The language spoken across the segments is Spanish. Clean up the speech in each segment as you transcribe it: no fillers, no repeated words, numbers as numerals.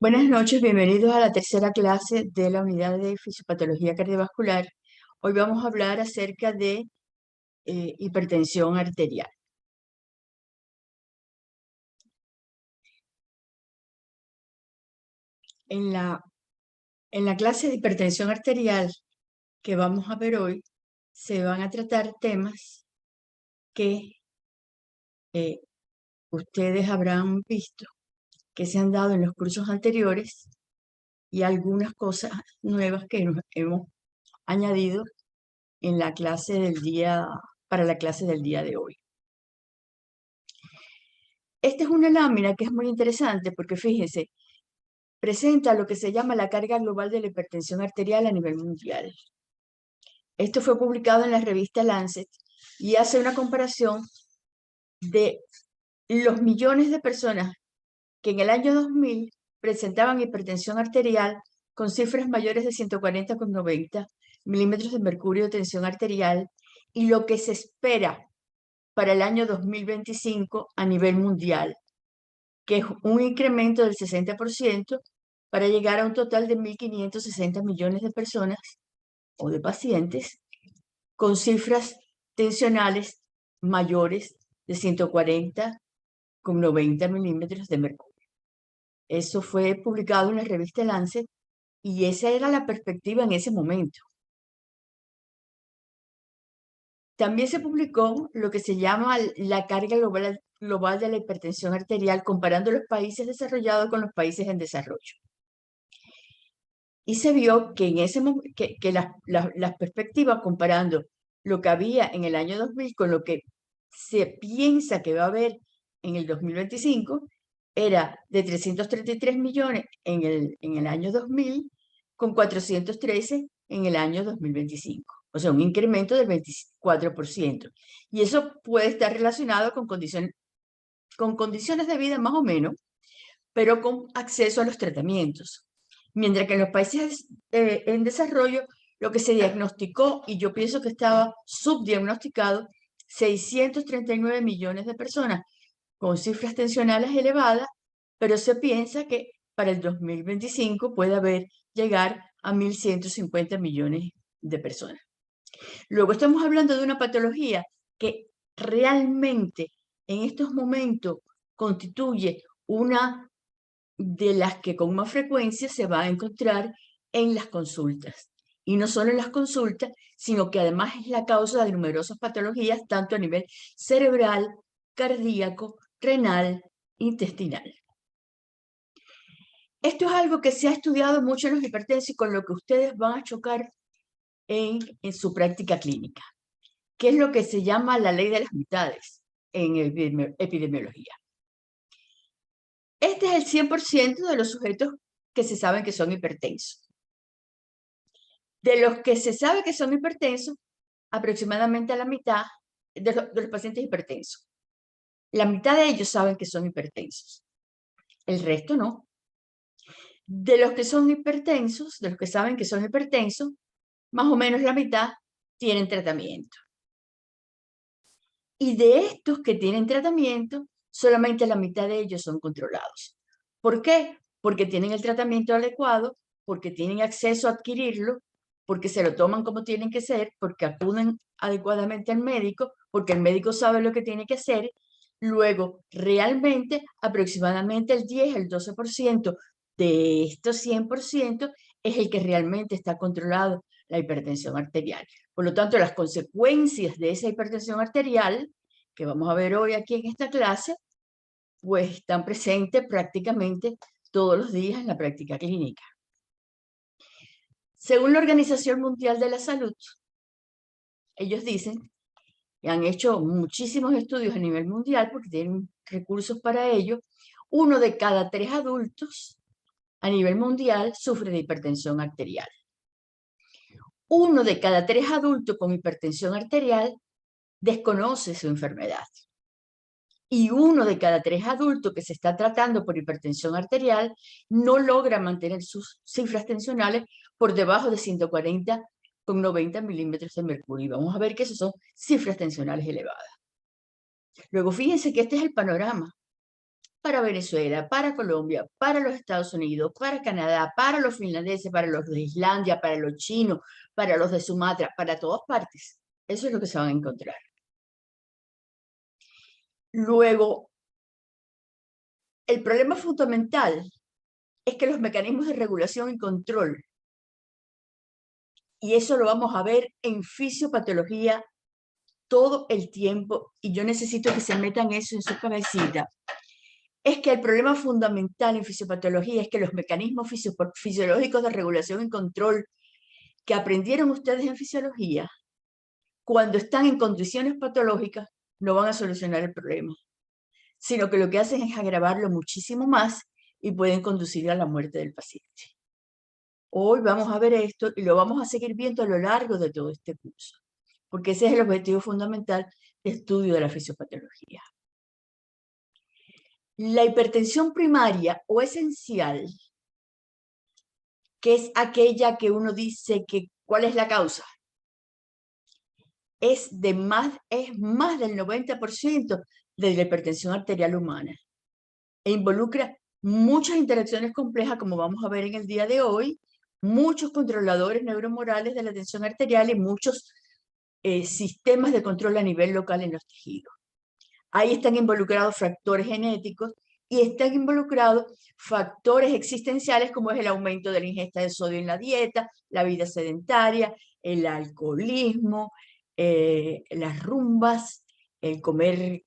Buenas noches, bienvenidos a la tercera clase de la unidad de fisiopatología cardiovascular. Hoy vamos a hablar acerca de hipertensión arterial. En la clase de hipertensión arterial que vamos a ver hoy, se van a tratar temas que ustedes habrán visto, que se han dado en los cursos anteriores y algunas cosas nuevas que nos hemos añadido en la clase del día, para la clase del día de hoy. Esta es una lámina que es muy interesante porque fíjense, presenta lo que se llama la carga global de la hipertensión arterial a nivel mundial. Esto fue publicado en la revista Lancet y hace una comparación de los millones de personas que en el año 2000 presentaban hipertensión arterial con cifras mayores de 140,90 milímetros de mercurio de tensión arterial y lo que se espera para el año 2025 a nivel mundial, que es un incremento del 60% para llegar a un total de 1.560 millones de personas o de pacientes con cifras tensionales mayores de 140,90 milímetros de mercurio. Eso fue publicado en la revista Lancet y esa era la perspectiva en ese momento. También se publicó lo que se llama la carga global de la hipertensión arterial comparando los países desarrollados con los países en desarrollo. Y se vio que en ese que las perspectivas comparando lo que había en el año 2000 con lo que se piensa que va a haber en el 2025 era de 333 millones en el año 2000 con 413 en el año 2025. O sea, un incremento del 24%. Y eso puede estar relacionado con condiciones de vida más o menos, pero con acceso a los tratamientos. Mientras que en los países en desarrollo, lo que se diagnosticó, y yo pienso que estaba subdiagnosticado, 639 millones de personas con cifras tensionales elevadas, pero se piensa que para el 2025 puede llegar a 1.150 millones de personas. Luego estamos hablando de una patología que realmente en estos momentos constituye una de las que con más frecuencia se va a encontrar en las consultas. Y no solo en las consultas, sino que además es la causa de numerosas patologías, tanto a nivel cerebral, cardíaco, renal, intestinal. Esto es algo que se ha estudiado mucho en los hipertensos y con lo que ustedes van a chocar en su práctica clínica, que es lo que se llama la ley de las mitades en epidemiología. Este es el 100% de los sujetos que se saben que son hipertensos. De los que se sabe que son hipertensos, aproximadamente a la mitad de los pacientes hipertensos. La mitad de ellos saben que son hipertensos. El resto no. De los que son hipertensos, de los que saben que son hipertensos, más o menos la mitad tienen tratamiento. Y de estos que tienen tratamiento, solamente la mitad de ellos son controlados. ¿Por qué? Porque tienen el tratamiento adecuado, porque tienen acceso a adquirirlo, porque se lo toman como tienen que ser, porque acuden adecuadamente al médico, porque el médico sabe lo que tiene que hacer. Luego, realmente, aproximadamente el 10, el 12% de estos 100% es el que realmente está controlado, la hipertensión arterial. Por lo tanto, las consecuencias de esa hipertensión arterial, que vamos a ver hoy aquí en esta clase, pues están presentes prácticamente todos los días en la práctica clínica. Según la Organización Mundial de la Salud, ellos dicen que han hecho muchísimos estudios a nivel mundial porque tienen recursos para ello. 1 de cada 3 adultos a nivel mundial sufre de hipertensión arterial. 1 de cada 3 adultos con hipertensión arterial desconoce su enfermedad. Y 1 de cada 3 adultos que se está tratando por hipertensión arterial no logra mantener sus cifras tensionales por debajo de 140,90 milímetros de mercurio. Y vamos a ver que esas son cifras tensionales elevadas. Luego, fíjense que este es el panorama. para Venezuela, para Colombia, para los Estados Unidos, para Canadá, para los finlandeses, para los de Islandia, para los chinos, para los de Sumatra, para todas partes. Eso es lo que se van a encontrar. Luego, el problema fundamental es que los mecanismos de regulación y control, y eso lo vamos a ver en fisiopatología todo el tiempo, y yo necesito que se metan eso en su cabecita, es que el problema fundamental en fisiopatología es que los mecanismos fisiológicos de regulación y control que aprendieron ustedes en fisiología, cuando están en condiciones patológicas, no van a solucionar el problema, sino que lo que hacen es agravarlo muchísimo más y pueden conducir a la muerte del paciente. Hoy vamos a ver esto y lo vamos a seguir viendo a lo largo de todo este curso, porque ese es el objetivo fundamental de estudio de la fisiopatología. La hipertensión primaria o esencial, que es aquella que uno dice que ¿cuál es la causa? Es más del 90% de la hipertensión arterial humana e involucra muchas interacciones complejas, como vamos a ver en el día de hoy, muchos controladores neuromorales de la tensión arterial y muchos sistemas de control a nivel local en los tejidos. Ahí están involucrados factores genéticos y están involucrados factores existenciales como es el aumento de la ingesta de sodio en la dieta, la vida sedentaria, el alcoholismo, las rumbas, el comer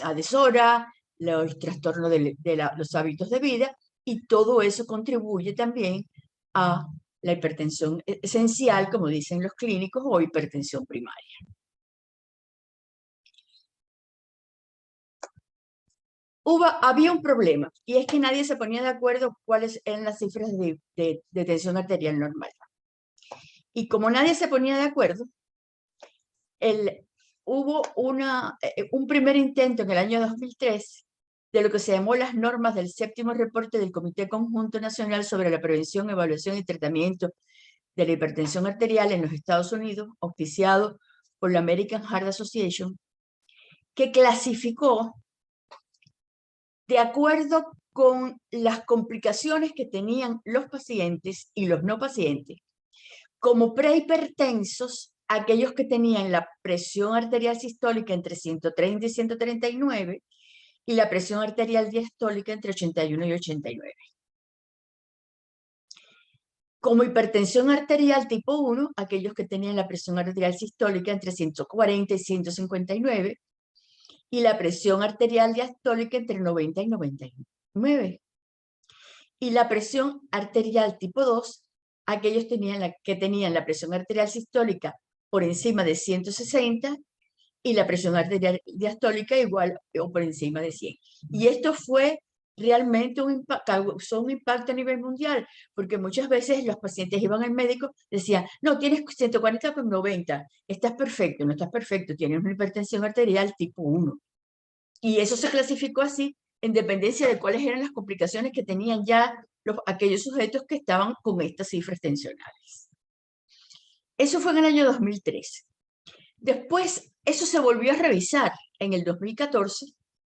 a deshora, los trastornos de los hábitos de vida, y todo eso contribuye también a la hipertensión esencial, como dicen los clínicos, o hipertensión primaria. Había un problema, y es que nadie se ponía de acuerdo cuáles eran las cifras de tensión arterial normal. Y como nadie se ponía de acuerdo, hubo un primer intento en el año 2003 de lo que se llamó las normas del séptimo reporte del Comité Conjunto Nacional sobre la Prevención, Evaluación y Tratamiento de la Hipertensión Arterial en los Estados Unidos, auspiciado por la American Heart Association, que clasificó de acuerdo con las complicaciones que tenían los pacientes y los no pacientes, como prehipertensos, aquellos que tenían la presión arterial sistólica entre 130 y 139 y la presión arterial diastólica entre 81 y 89. Como hipertensión arterial tipo 1, aquellos que tenían la presión arterial sistólica entre 140 y 159, y la presión arterial diastólica entre 90 y 99. Y la presión arterial tipo 2, aquellos que tenían la presión arterial sistólica por encima de 160 y la presión arterial diastólica igual o por encima de 100. Y esto fue realmente causó un impacto a nivel mundial, porque muchas veces los pacientes iban al médico, decían, no, tienes 140 con 90, estás perfecto, no estás perfecto, tienes una hipertensión arterial tipo 1. Y eso se clasificó así, en dependencia de cuáles eran las complicaciones que tenían ya aquellos sujetos que estaban con estas cifras tensionales. Eso fue en el año 2003. Después, eso se volvió a revisar en el 2014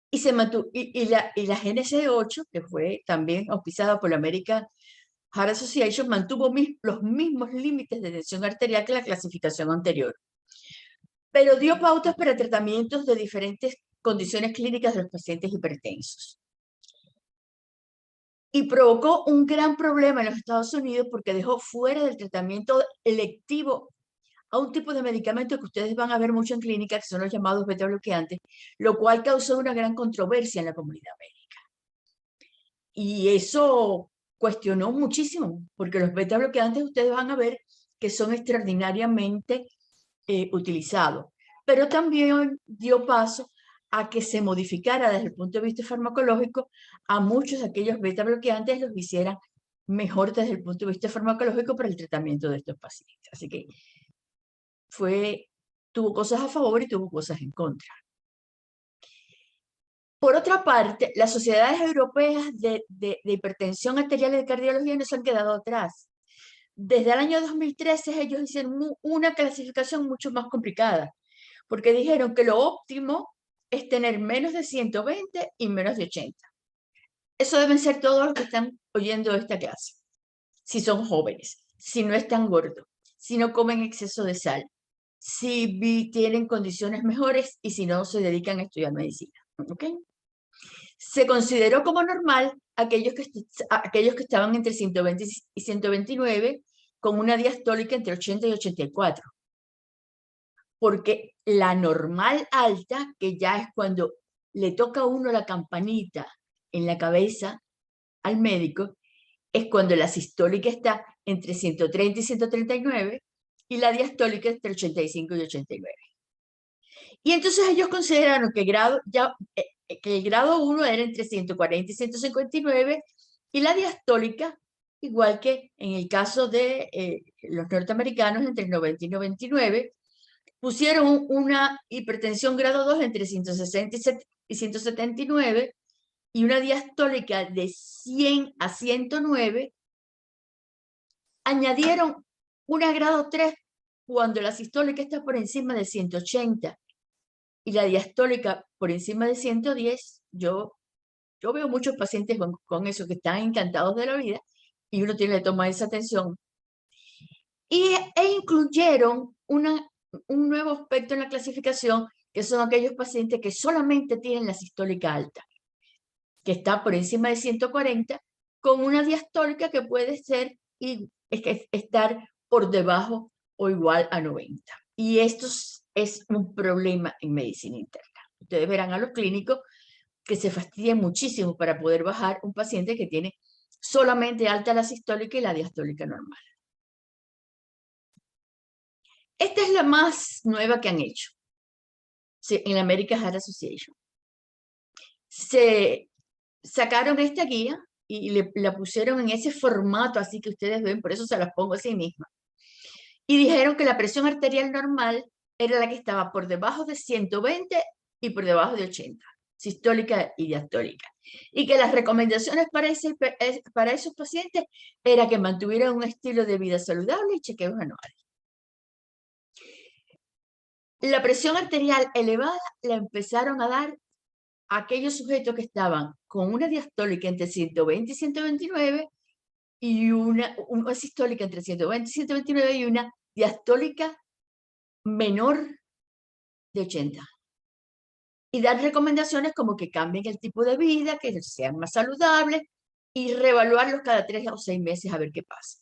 y se mantuvo, y la GNC8, que fue también auspiciada por la American Heart Association, mantuvo los mismos límites de tensión arterial que la clasificación anterior, pero dio pautas para tratamientos de diferentes condiciones clínicas de los pacientes hipertensos. Y provocó un gran problema en los Estados Unidos porque dejó fuera del tratamiento electivo a un tipo de medicamento que ustedes van a ver mucho en clínica, que son los llamados beta bloqueantes, lo cual causó una gran controversia en la comunidad médica. Y eso cuestionó muchísimo, porque los beta bloqueantes ustedes van a ver que son extraordinariamente utilizados. Pero también dio paso a que se modificara desde el punto de vista farmacológico a muchos de aquellos beta bloqueantes, los hicieran mejor desde el punto de vista farmacológico para el tratamiento de estos pacientes. Así que tuvo cosas a favor y tuvo cosas en contra. Por otra parte, las sociedades europeas de hipertensión arterial y de cardiología no se han quedado atrás. Desde el año 2013 ellos hicieron una clasificación mucho más complicada, porque dijeron que lo óptimo es tener menos de 120 y menos de 80. Eso deben ser todos los que están oyendo esta clase. Si son jóvenes, si no están gordos, si no comen exceso de sal, si tienen condiciones mejores y si no se dedican a estudiar medicina. ¿Ok? Se consideró como normal aquellos que estaban entre 120 y 129 con una diastólica entre 80 y 84. Porque la normal alta, que ya es cuando le toca a uno la campanita en la cabeza al médico, es cuando la sistólica está entre 130 y 139 y la diastólica entre 85 y 89. Y entonces ellos consideraron que el grado 1 era entre 140 y 159 y la diastólica, igual que en el caso de los norteamericanos, entre 90 y 99, pusieron una hipertensión grado 2 entre 160 y 179 y una diastólica de 100 a 109. Añadieron una grado 3 cuando la sistólica está por encima de 180 y la diastólica por encima de 110. Yo veo muchos pacientes con eso que están encantados de la vida y uno tiene que tomar esa atención. E incluyeron un nuevo aspecto en la clasificación, que son aquellos pacientes que solamente tienen la sistólica alta, que está por encima de 140, con una diastólica que puede estar por debajo o igual a 90. Y esto es un problema en medicina interna. Ustedes verán a los clínicos que se fastidian muchísimo para poder bajar un paciente que tiene solamente alta la sistólica y la diastólica normal. Esta es la más nueva que han hecho en la American Heart Association. Se sacaron esta guía y la pusieron en ese formato así que ustedes ven, por eso se las pongo así misma. Y dijeron que la presión arterial normal era la que estaba por debajo de 120 y por debajo de 80, sistólica y diastólica. Y que las recomendaciones para esos pacientes era que mantuvieran un estilo de vida saludable y chequeos anuales. La presión arterial elevada la empezaron a dar a aquellos sujetos que estaban con una diastólica entre 120 y 129 y una sistólica entre 120 y 129 y una diastólica menor de 80. Y dar recomendaciones como que cambien el tipo de vida, que sean más saludables y reevaluarlos cada 3 o 6 meses a ver qué pasa.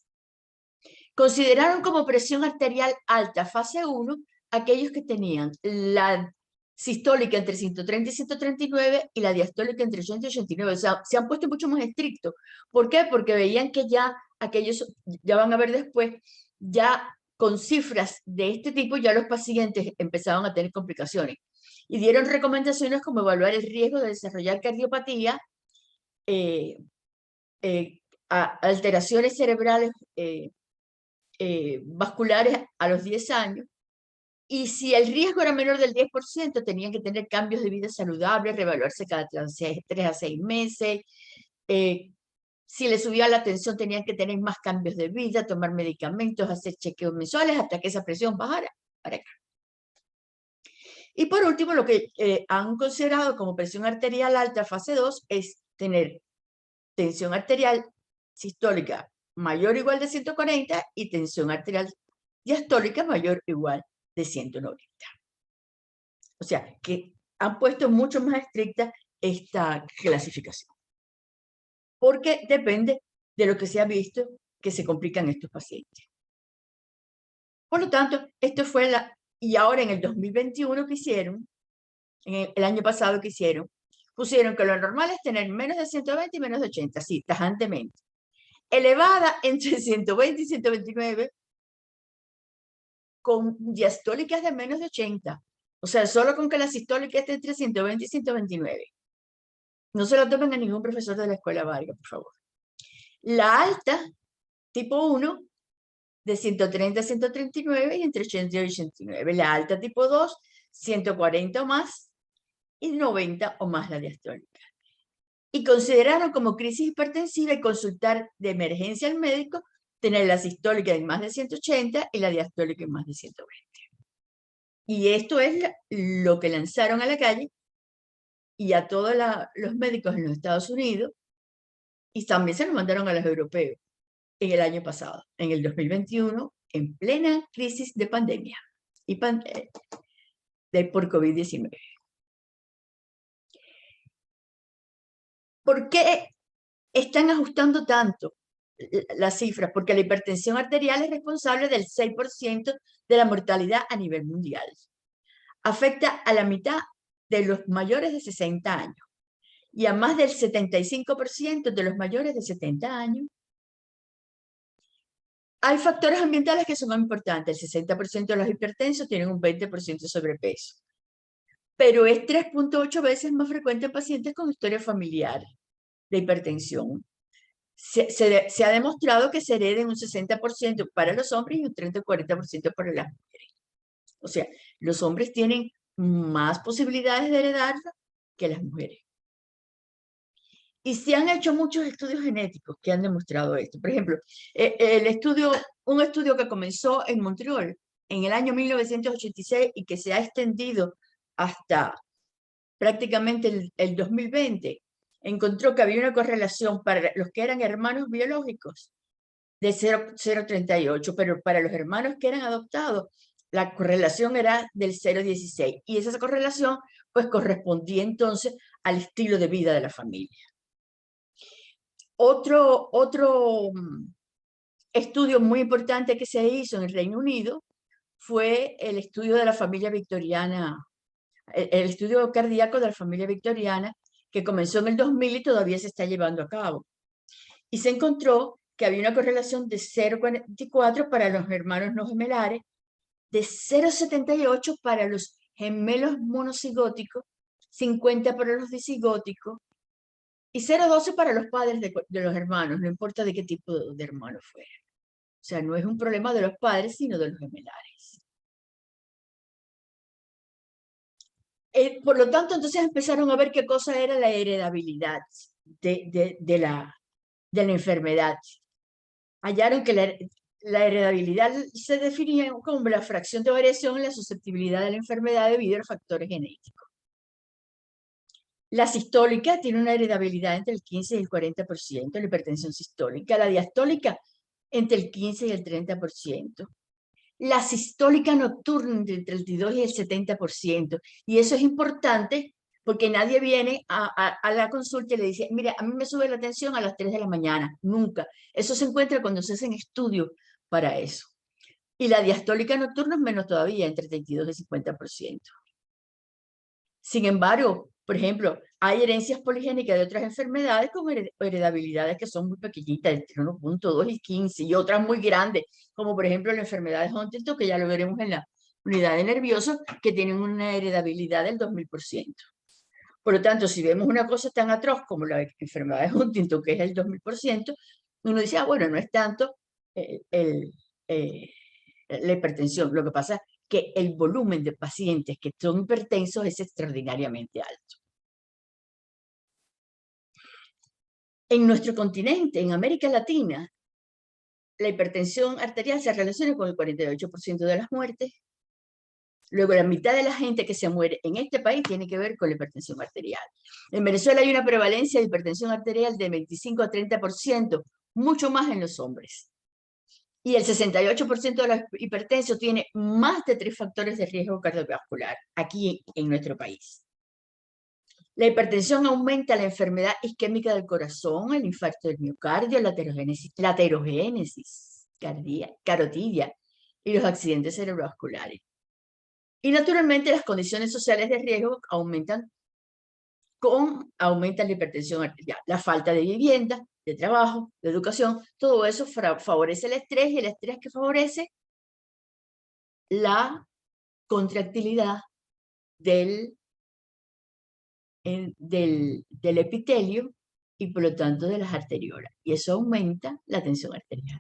Consideraron como presión arterial alta fase 1 aquellos que tenían la sistólica entre 130 y 139 y la diastólica entre 80 y 89. O sea, se han puesto mucho más estrictos. ¿Por qué? Porque veían que ya aquellos, ya van a ver después, ya con cifras de este tipo, ya los pacientes empezaban a tener complicaciones. Y dieron recomendaciones como evaluar el riesgo de desarrollar cardiopatía, alteraciones cerebrales vasculares a los 10 años. Y si el riesgo era menor del 10%, tenían que tener cambios de vida saludable, reevaluarse cada 3 a 6 meses. Si le subía la tensión, tenían que tener más cambios de vida, tomar medicamentos, hacer chequeos mensuales hasta que esa presión bajara para acá. Y por último, lo que han considerado como presión arterial alta fase 2 es tener tensión arterial sistólica mayor o igual de 140 y tensión arterial diastólica mayor o igual de 190. O sea, que han puesto mucho más estricta esta clasificación. Porque depende de lo que se ha visto que se complican estos pacientes. Por lo tanto, esto fue y ahora en el 2021 que hicieron, en el año pasado que hicieron, pusieron que lo normal es tener menos de 120 y menos de 80, sí, tajantemente. Elevada entre 120 y 129, con diastólicas de menos de 80. O sea, solo con que la sistólica esté entre 120 y 129. No se lo tomen a ningún profesor de la escuela Vargas, por favor. La alta, tipo 1, de 130 a 139 y entre 80 y 89. La alta, tipo 2, 140 o más y 90 o más la diastólica. Y consideraron como crisis hipertensiva y consultar de emergencia al médico, tener la sistólica en más de 180 y la diastólica en más de 120. Y esto es lo que lanzaron a la calle y a todos los médicos en los Estados Unidos, y también se lo mandaron a los europeos en el año pasado, en el 2021, en plena crisis de pandemia y por COVID-19. ¿Por qué están ajustando tanto las cifras? Porque la hipertensión arterial es responsable del 6% de la mortalidad a nivel mundial. Afecta a la mitad de los mayores de 60 años y a más del 75% de los mayores de 70 años. Hay factores ambientales que son muy importantes. El 60% de los hipertensos tienen un 20% de sobrepeso, pero es 3.8 veces más frecuente en pacientes con historia familiar de hipertensión. Se ha demostrado que se hereden un 60% para los hombres y un 30 o 40% para las mujeres. O sea, los hombres tienen más posibilidades de heredarla que las mujeres. Y se han hecho muchos estudios genéticos que han demostrado esto. Por ejemplo, un estudio que comenzó en Montreal en el año 1986 y que se ha extendido hasta prácticamente el 2020, encontró que había una correlación para los que eran hermanos biológicos de 0,38, pero para los hermanos que eran adoptados, la correlación era del 0,16. Y esa correlación pues correspondía entonces al estilo de vida de la familia. Otro estudio muy importante que se hizo en el Reino Unido fue el estudio de la familia victoriana, el estudio cardíaco de la familia victoriana, que comenzó en el 2000 y todavía se está llevando a cabo. Y se encontró que había una correlación de 0,44 para los hermanos no gemelares, de 0,78 para los gemelos monocigóticos, 50 para los disigóticos, y 0,12 para los padres de los hermanos, no importa de qué tipo de hermano fuera. O sea, no es un problema de los padres, sino de los gemelares. Por lo tanto, entonces empezaron a ver qué cosa era la heredabilidad de la enfermedad. Hallaron que la heredabilidad se definía como la fracción de variación en la susceptibilidad de la enfermedad debido a los factores genéticos. La sistólica tiene una heredabilidad entre el 15 y el 40%, la hipertensión sistólica. La diastólica entre el 15 y el 30%. La sistólica nocturna entre el 32 y el 70%. Y eso es importante porque nadie viene a la consulta y le dice, mire, a mí me sube la tensión a las 3 de la mañana. Nunca. Eso se encuentra cuando se hacen estudios para eso. Y la diastólica nocturna es menos todavía, entre 32 y 50%. Sin embargo, por ejemplo, hay herencias poligénicas de otras enfermedades con heredabilidades que son muy pequeñitas, entre 1.2 y 15, y otras muy grandes, como por ejemplo la enfermedad de Huntington, que ya lo veremos en la unidad de nerviosos, que tienen una heredabilidad del 2000%. Por lo tanto, si vemos una cosa tan atroz como la enfermedad de Huntington, que es el 2000%, uno dice, bueno, no es tanto la hipertensión. Lo que pasa es que el volumen de pacientes que son hipertensos es extraordinariamente alto. En nuestro continente, en América Latina, la hipertensión arterial se relaciona con el 48% de las muertes. Luego, la mitad de la gente que se muere en este país tiene que ver con la hipertensión arterial. En Venezuela hay una prevalencia de hipertensión arterial de 25 a 30%, mucho más en los hombres. Y el 68% de los hipertensos tiene más de 3 factores de riesgo cardiovascular aquí en nuestro país. La hipertensión aumenta la enfermedad isquémica del corazón, el infarto del miocardio, la aterogénesis carotidia y los accidentes cerebrovasculares. Y naturalmente las condiciones sociales de riesgo aumentan la hipertensión arterial. La falta de vivienda, de trabajo, de educación, todo eso favorece el estrés, y el estrés que favorece la contractilidad del epitelio y por lo tanto de las arteriolas. Y eso aumenta la tensión arterial.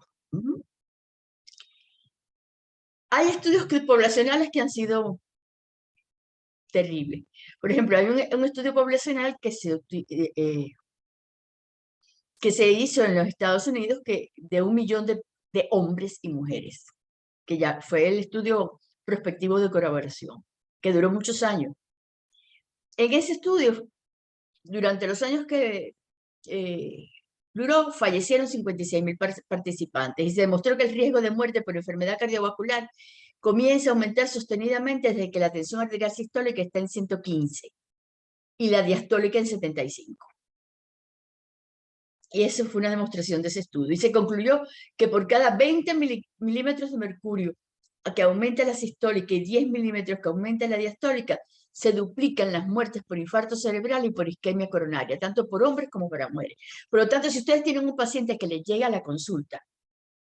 Hay estudios poblacionales que han sido terribles. Por ejemplo, hay un estudio poblacional que se hizo en los Estados Unidos de 1 millón de hombres y mujeres, que ya fue el estudio prospectivo de corroboración, que duró muchos años. En ese estudio durante los años que duró, fallecieron 56.000 participantes y se demostró que el riesgo de muerte por enfermedad cardiovascular comienza a aumentar sostenidamente desde que la tensión arterial sistólica está en 115 y la diastólica en 75. Y eso fue una demostración de ese estudio. Y se concluyó que por cada 20 milímetros de mercurio que aumenta la sistólica y 10 milímetros que aumenta la diastólica, se duplican las muertes por infarto cerebral y por isquemia coronaria, tanto por hombres como para mujeres. Por lo tanto, si ustedes tienen un paciente que le llega a la consulta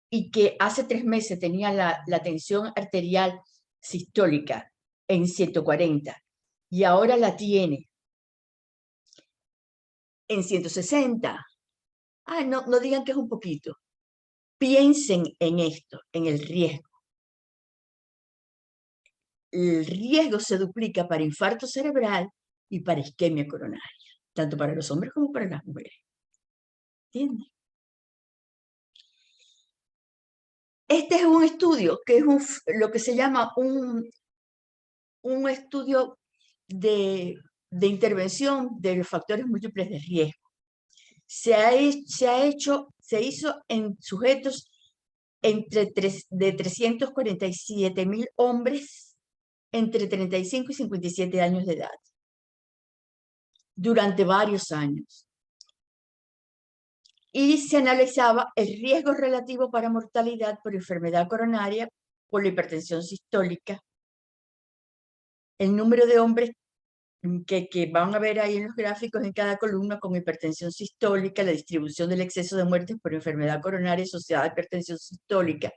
y que hace 3 meses tenía la tensión arterial sistólica en 140 y ahora la tiene en 160, no digan que es un poquito. Piensen en esto, en el riesgo. El riesgo se duplica para infarto cerebral y para isquemia coronaria, tanto para los hombres como para las mujeres. ¿Entienden? Este es un estudio que es lo que se llama un estudio de intervención de los factores múltiples de riesgo. Se hizo en sujetos de 347.000 hombres entre 35 y 57 años de edad durante varios años. Y se analizaba el riesgo relativo para mortalidad por enfermedad coronaria, por la hipertensión sistólica, el número de hombres que van a ver ahí en los gráficos en cada columna con hipertensión sistólica, la distribución del exceso de muertes por enfermedad coronaria asociada a hipertensión sistólica.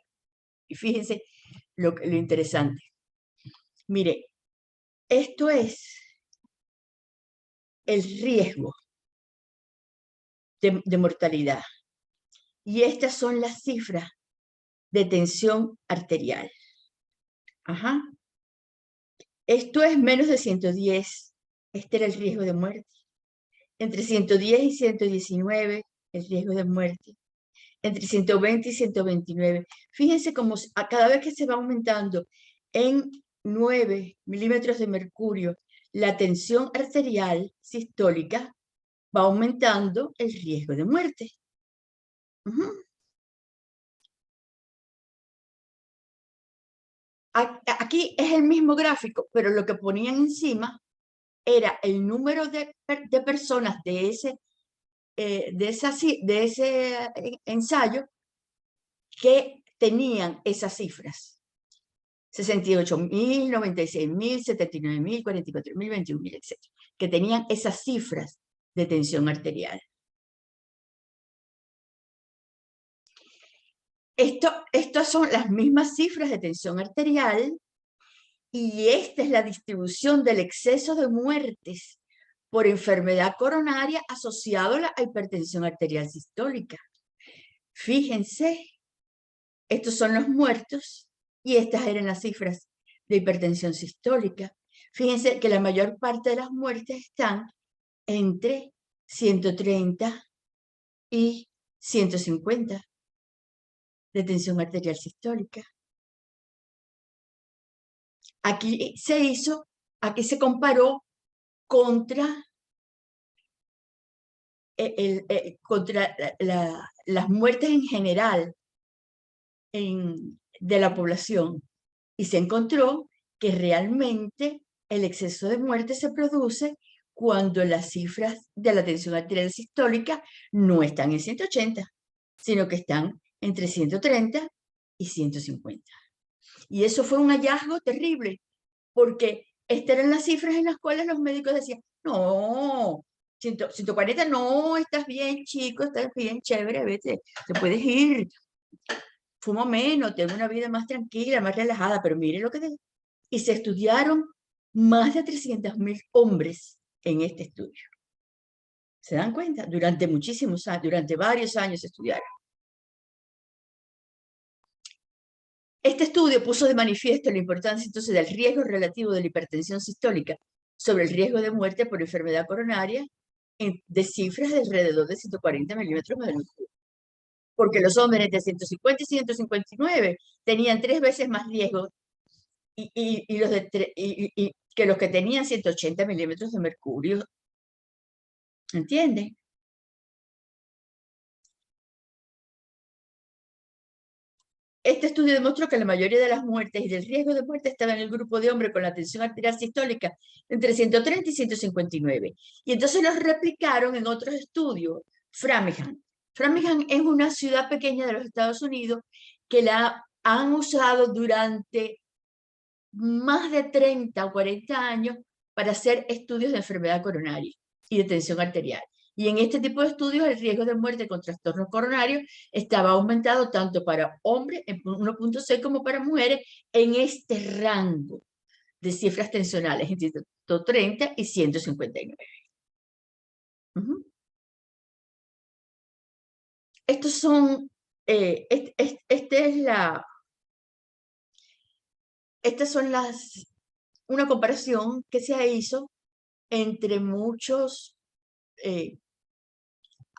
Y fíjense lo interesante. Mire, esto es el riesgo de mortalidad. Y estas son las cifras de tensión arterial. Ajá. Esto es menos de 110. Este era el riesgo de muerte. Entre 110 y 119, el riesgo de muerte. Entre 120 y 129. Fíjense cómo a cada vez que se va aumentando en 9 milímetros de mercurio la tensión arterial sistólica, va aumentando el riesgo de muerte. Aquí es el mismo gráfico, pero lo que ponían encima era el número de personas de ese ensayo que tenían esas cifras. 68.000, 96.000, 79.000, 44.000, 21.000, etc. Que tenían esas cifras de tensión arterial. Estas son las mismas cifras de tensión arterial y esta es la distribución del exceso de muertes por enfermedad coronaria asociado a la hipertensión arterial sistólica. Fíjense, estos son los muertos y estas eran las cifras de hipertensión sistólica. Fíjense que la mayor parte de las muertes están entre 130 y 150 de tensión arterial sistólica. Aquí se comparó contra las muertes en general de la población y se encontró que realmente el exceso de muerte se produce cuando las cifras de la tensión arterial sistólica no están en 180, sino que están entre 130 y 150. Y eso fue un hallazgo terrible, porque estas eran las cifras en las cuales los médicos decían, no, 140 no, estás bien, chico, estás bien, chévere, vete, te puedes ir, fuma menos, ten una vida más tranquila, más relajada, pero mire lo que... Y se estudiaron más de 300.000 hombres en este estudio. ¿Se dan cuenta? Durante muchísimos años, durante varios años se estudiaron. Este estudio puso de manifiesto la importancia entonces del riesgo relativo de la hipertensión sistólica sobre el riesgo de muerte por enfermedad coronaria de cifras de alrededor de 140 milímetros de mercurio. Porque los hombres entre 150 y 159 tenían 3 veces más riesgo que los que tenían 180 milímetros de mercurio ¿Entiende? Este estudio demostró que la mayoría de las muertes y del riesgo de muerte estaba en el grupo de hombres con la tensión arterial sistólica entre 130 y 159. Y entonces los replicaron en otros estudios. Framingham. Framingham es una ciudad pequeña de los Estados Unidos que la han usado durante más de 30 o 40 años para hacer estudios de enfermedad coronaria y de tensión arterial. Y en este tipo de estudios el riesgo de muerte con trastornos coronarios estaba aumentado tanto para hombres en 1.6 como para mujeres en este rango de cifras tensionales entre 130 y 159. Estos son, estas son una comparación que se hizo entre muchos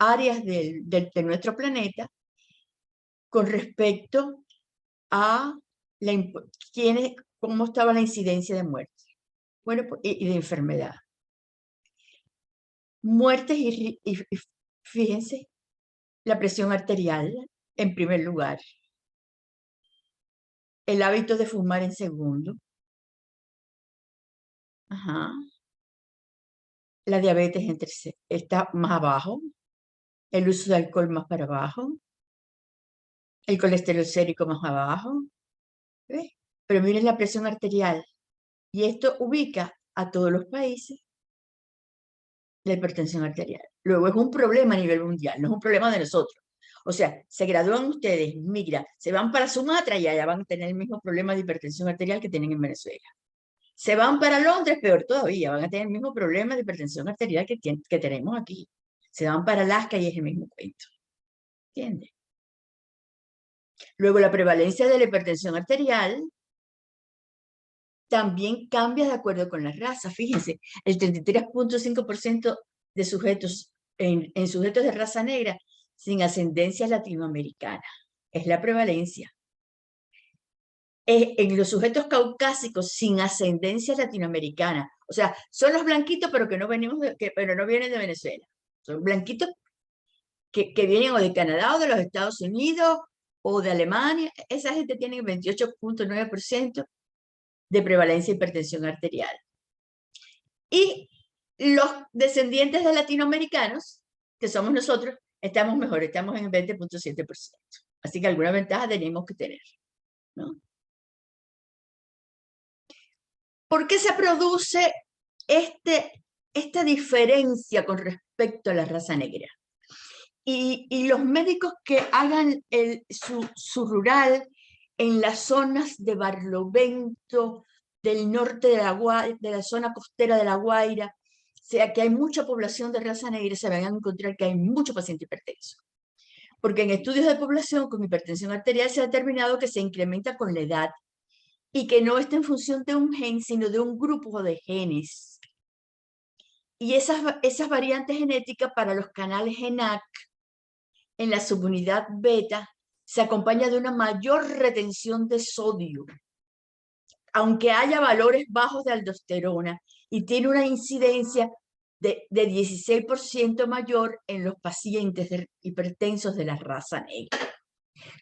áreas de nuestro planeta con respecto a cómo estaba la incidencia de muerte, bueno, y de enfermedad. Muertes y fíjense, la presión arterial en primer lugar, el hábito de fumar en segundo, la diabetes está más abajo, el uso de alcohol más para abajo, el colesterol sérico más abajo, ¿ves? Pero miren la presión arterial, y esto ubica a todos los países la hipertensión arterial. Luego es un problema a nivel mundial, no es un problema de nosotros. O sea, se gradúan ustedes, migran, se van para Sumatra y allá van a tener el mismo problema de hipertensión arterial que tienen en Venezuela. Se van para Londres, peor todavía, van a tener el mismo problema de hipertensión arterial que tenemos aquí. Se van para Alaska y es el mismo cuento. ¿Entiendes? Luego la prevalencia de la hipertensión arterial también cambia de acuerdo con la raza. Fíjense, el 33.5% de sujetos en sujetos de raza negra sin ascendencia latinoamericana. Es la prevalencia. En los sujetos caucásicos sin ascendencia latinoamericana. O sea, son los blanquitos, pero que no pero no vienen de Venezuela. Son blanquitos que vienen o de Canadá o de los Estados Unidos o de Alemania. Esa gente tiene 28.9% de prevalencia de hipertensión arterial. Y los descendientes de latinoamericanos, que somos nosotros, estamos mejor, estamos en el 20.7%. Así que alguna ventaja tenemos que tener, ¿no? ¿Por qué se produce esta diferencia con respecto a la raza negra? Y los médicos que hagan su rural en las zonas de Barlovento, del norte de la zona costera de La Guaira, o sea que hay mucha población de raza negra, se van a encontrar que hay mucho paciente hipertenso. Porque en estudios de población con hipertensión arterial se ha determinado que se incrementa con la edad y que no está en función de un gen, sino de un grupo de genes. Y esas variantes genéticas para los canales GENAC en la subunidad beta se acompaña de una mayor retención de sodio, aunque haya valores bajos de aldosterona, y tiene una incidencia de 16% mayor en los pacientes hipertensos de la raza negra.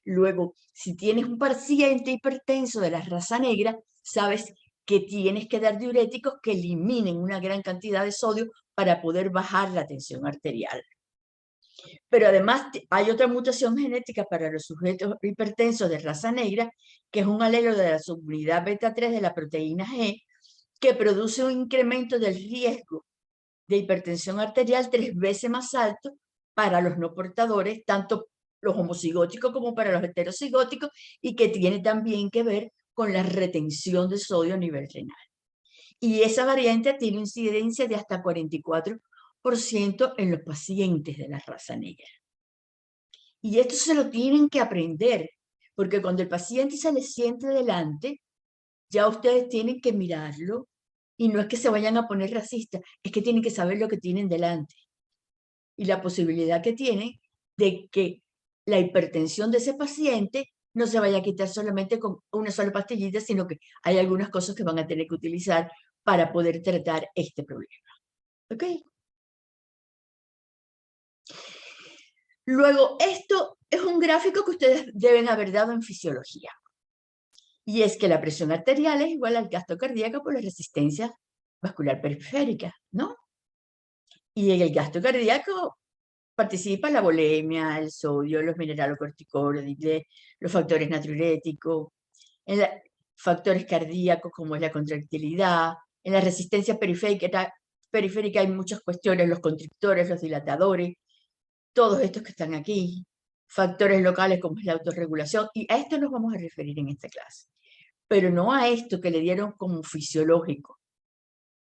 Luego, si tienes un paciente hipertenso de la raza negra, sabes que tienes que dar diuréticos que eliminen una gran cantidad de sodio para poder bajar la tensión arterial. Pero además hay otra mutación genética para los sujetos hipertensos de raza negra, que es un alelo de la subunidad beta 3 de la proteína G, que produce un incremento del riesgo de hipertensión arterial 3 veces más alto para los no portadores, tanto los homocigóticos como para los heterocigóticos, y que tiene también que ver con la retención de sodio a nivel renal. Y esa variante tiene incidencia de hasta 44% en los pacientes de la raza negra. Y esto se lo tienen que aprender, porque cuando el paciente se le siente delante, ya ustedes tienen que mirarlo, y no es que se vayan a poner racistas, es que tienen que saber lo que tienen delante y la posibilidad que tienen de que la hipertensión de ese paciente no se vaya a quitar solamente con una sola pastillita, sino que hay algunas cosas que van a tener que utilizar para poder tratar este problema. ¿Ok? Luego, esto es un gráfico que ustedes deben haber dado en fisiología. Y es que la presión arterial es igual al gasto cardíaco por la resistencia vascular periférica, ¿no? Y en el gasto cardíaco participa la volemia, el sodio, los mineralocorticoides, los factores natriuréticos, factores cardíacos como es la contractilidad, en la resistencia periférica hay muchas cuestiones, los constrictores, los dilatadores, todos estos que están aquí, factores locales como es la autorregulación, y a esto nos vamos a referir en esta clase. Pero no a esto que le dieron como fisiológico,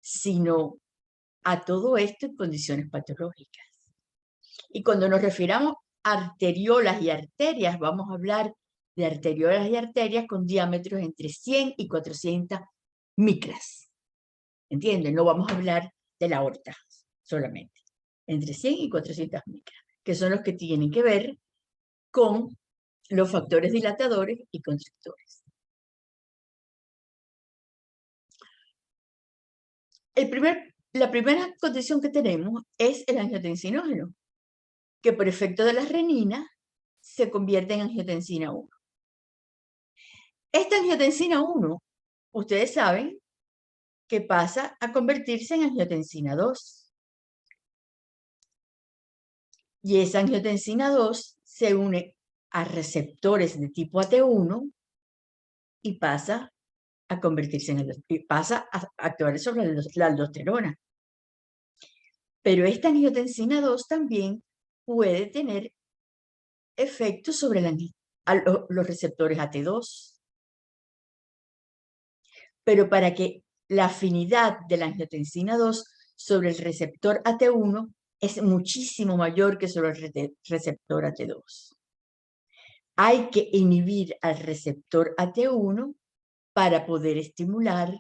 sino a todo esto en condiciones patológicas. Y cuando nos refiramos a arteriolas y arterias, vamos a hablar de arteriolas y arterias con diámetros entre 100 y 400 micras. ¿Entienden? No vamos a hablar de la aorta solamente. Entre 100 y 400 micras, que son los que tienen que ver con los factores dilatadores y constrictores. La primera condición que tenemos es el angiotensinógeno, que por efecto de la renina se convierte en angiotensina 1. Esta angiotensina 1, ustedes saben que pasa a convertirse en angiotensina 2. Y esa angiotensina 2 se une a receptores de tipo AT1 y pasa a convertirse y pasa a actuar sobre la aldosterona. Pero esta angiotensina 2 también puede tener efectos sobre los receptores AT2. Pero para que la afinidad de la angiotensina 2 sobre el receptor AT1 es muchísimo mayor que sobre el receptor AT2. Hay que inhibir al receptor AT1 para poder estimular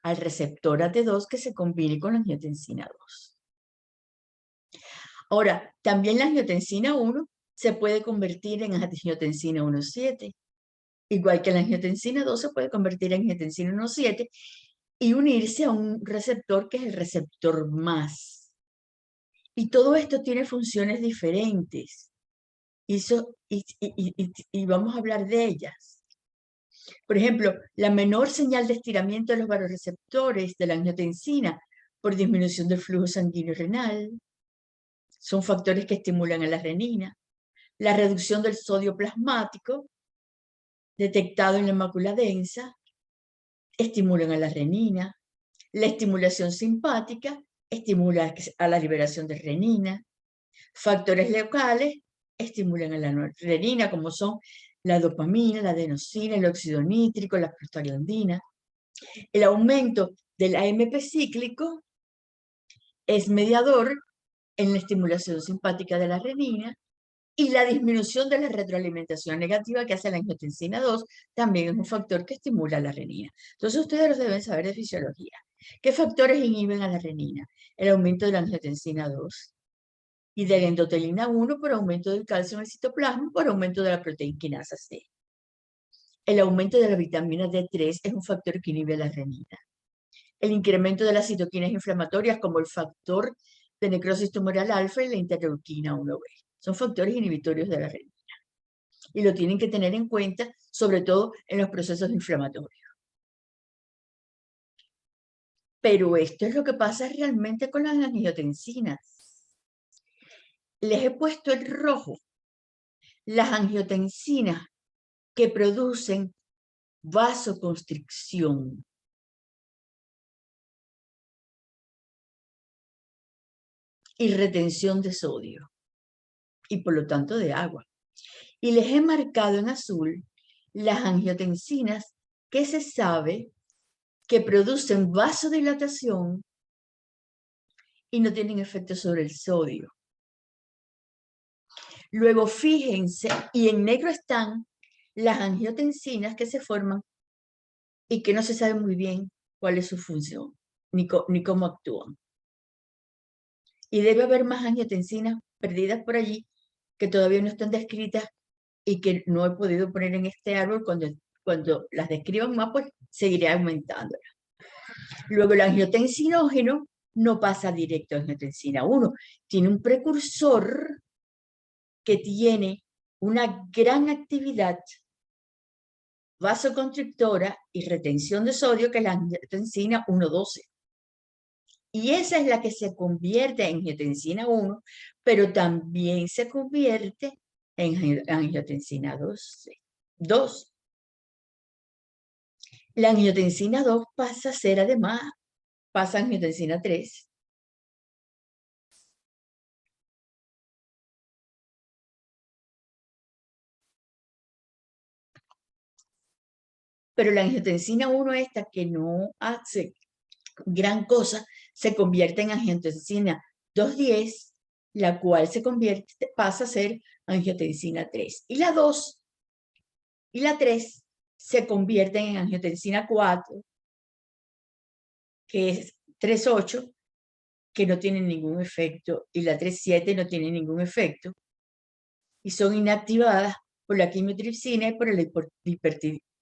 al receptor AT2 que se combine con la angiotensina 2. Ahora, también la angiotensina 1 se puede convertir en angiotensina 1,7. Igual que la angiotensina 2 se puede convertir en angiotensina 1,7 y unirse a un receptor que es el receptor más. Y todo esto tiene funciones diferentes. Y vamos a hablar de ellas. Por ejemplo, la menor señal de estiramiento de los vasoreceptores de la angiotensina por disminución del flujo sanguíneo renal. Son factores que estimulan a la renina. La reducción del sodio plasmático detectado en la mácula densa estimulan a la renina. La estimulación simpática estimula a la liberación de renina. Factores locales estimulan a la renina, como son la dopamina, la adenosina, el óxido nítrico, la prostaglandina. El aumento del AMP cíclico es mediador en la estimulación simpática de la renina, y la disminución de la retroalimentación negativa que hace la angiotensina 2 también es un factor que estimula la renina. Entonces ustedes lo deben saber de fisiología. ¿Qué factores inhiben a la renina? El aumento de la angiotensina 2 y de la endotelina 1 por aumento del calcio en el citoplasma por aumento de la proteína C. El aumento de la vitamina D3 es un factor que inhibe a la renina. El incremento de las citoquinas inflamatorias como el factor de necrosis tumoral alfa y la interleuquina 1B. Son factores inhibitorios de la renina. Y lo tienen que tener en cuenta, sobre todo en los procesos inflamatorios. Pero esto es lo que pasa realmente con las angiotensinas. Les he puesto en rojo las angiotensinas que producen vasoconstricción. Y retención de sodio. Y por lo tanto de agua. Y les he marcado en azul las angiotensinas que se sabe que producen vasodilatación y no tienen efecto sobre el sodio. Luego fíjense, y en negro están las angiotensinas que se forman y que no se sabe muy bien cuál es su función, ni cómo actúan. Y debe haber más angiotensinas perdidas por allí que todavía no están descritas y que no he podido poner en este árbol. Cuando las describan más, pues seguiré aumentándolas. Luego el angiotensinógeno no pasa directo a angiotensina 1, tiene un precursor que tiene una gran actividad vasoconstrictora y retención de sodio, que es la angiotensina 1,12. Y esa es la que se convierte en angiotensina 1, pero también se convierte en angiotensina 2. La angiotensina 2 pasa a ser, además, pasa a angiotensina 3. Pero la angiotensina 1, esta que no hace gran cosa, se convierte en angiotensina 2,10, la cual pasa a ser angiotensina 3. Y la 2 y la 3 se convierten en angiotensina 4, que es 3,8, que no tienen ningún efecto, y la 3,7 no tiene ningún efecto, y son inactivadas por la quimiotripsina y por el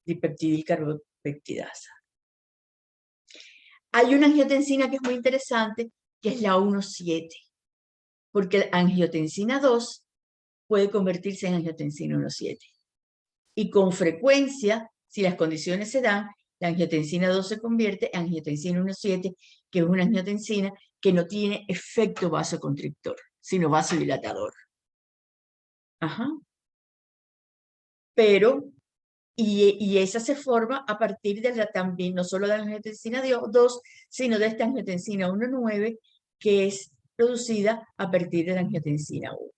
dipeptidilcarbopeptidasa. Hay una angiotensina que es muy interesante, que es la 1,7, porque la angiotensina 2 puede convertirse en angiotensina 1,7. Y con frecuencia, si las condiciones se dan, la angiotensina 2 se convierte en angiotensina 1,7, que es una angiotensina que no tiene efecto vasoconstrictor, sino vasodilatador. Ajá. Pero, y esa se forma a partir de también, no solo de la angiotensina 2, sino de esta angiotensina 1,9, que es producida a partir de la angiotensina 1.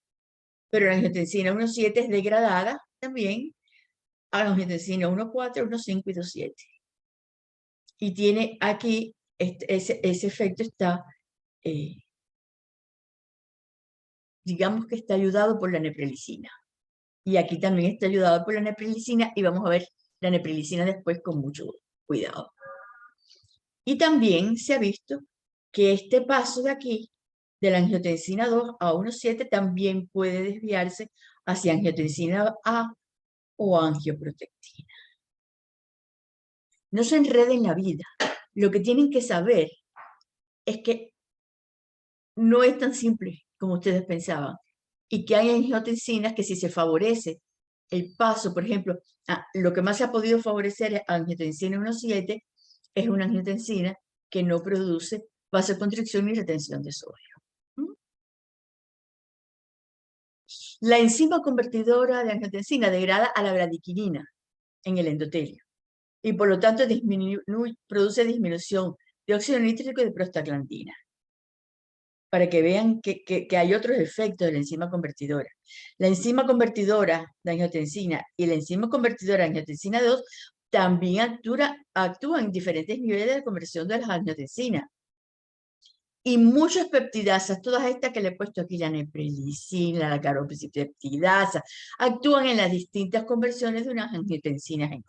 Pero la angiotensina 1,7 es degradada también a la angiotensina 1,4, 1,5 y 2,7. Y tiene aquí, ese efecto está, digamos que está ayudado por la neprilicina. Y aquí también está ayudado por la neprilicina, y vamos a ver la neprilicina después con mucho cuidado. Y también se ha visto que este paso de aquí, de la angiotensina 2 a 1,7, también puede desviarse hacia angiotensina A o angioprotectina. No se enreden la vida. Lo que tienen que saber es que no es tan simple como ustedes pensaban, y que hay angiotensinas que, si se favorece el paso, por ejemplo, lo que más se ha podido favorecer es angiotensina 1,7, es una angiotensina que no produce vasoconstricción ni retención de sodio. La enzima convertidora de angiotensina degrada a la bradiquinina en el endotelio, y por lo tanto produce disminución de óxido nítrico y de prostaglandina, para que vean que hay otros efectos de la enzima convertidora. La enzima convertidora de angiotensina y la enzima convertidora de angiotensina 2 también actúan en diferentes niveles de conversión de las angiotensinas. Y muchas peptidasas, todas estas que le he puesto aquí, la neprilicina, la carbopeptidasa, actúan en las distintas conversiones de unas angiotensinas en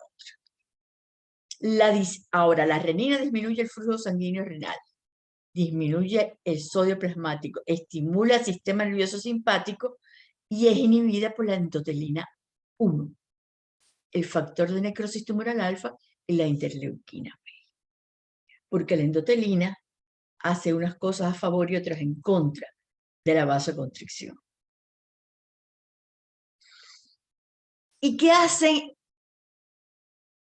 otras. Ahora, la renina disminuye el flujo sanguíneo renal, disminuye el sodio plasmático, estimula el sistema nervioso simpático y es inhibida por la endotelina 1, el factor de necrosis tumoral alfa y la interleuquina B. Porque la endotelina hace unas cosas a favor y otras en contra de la vasoconstricción. ¿Y qué hacen?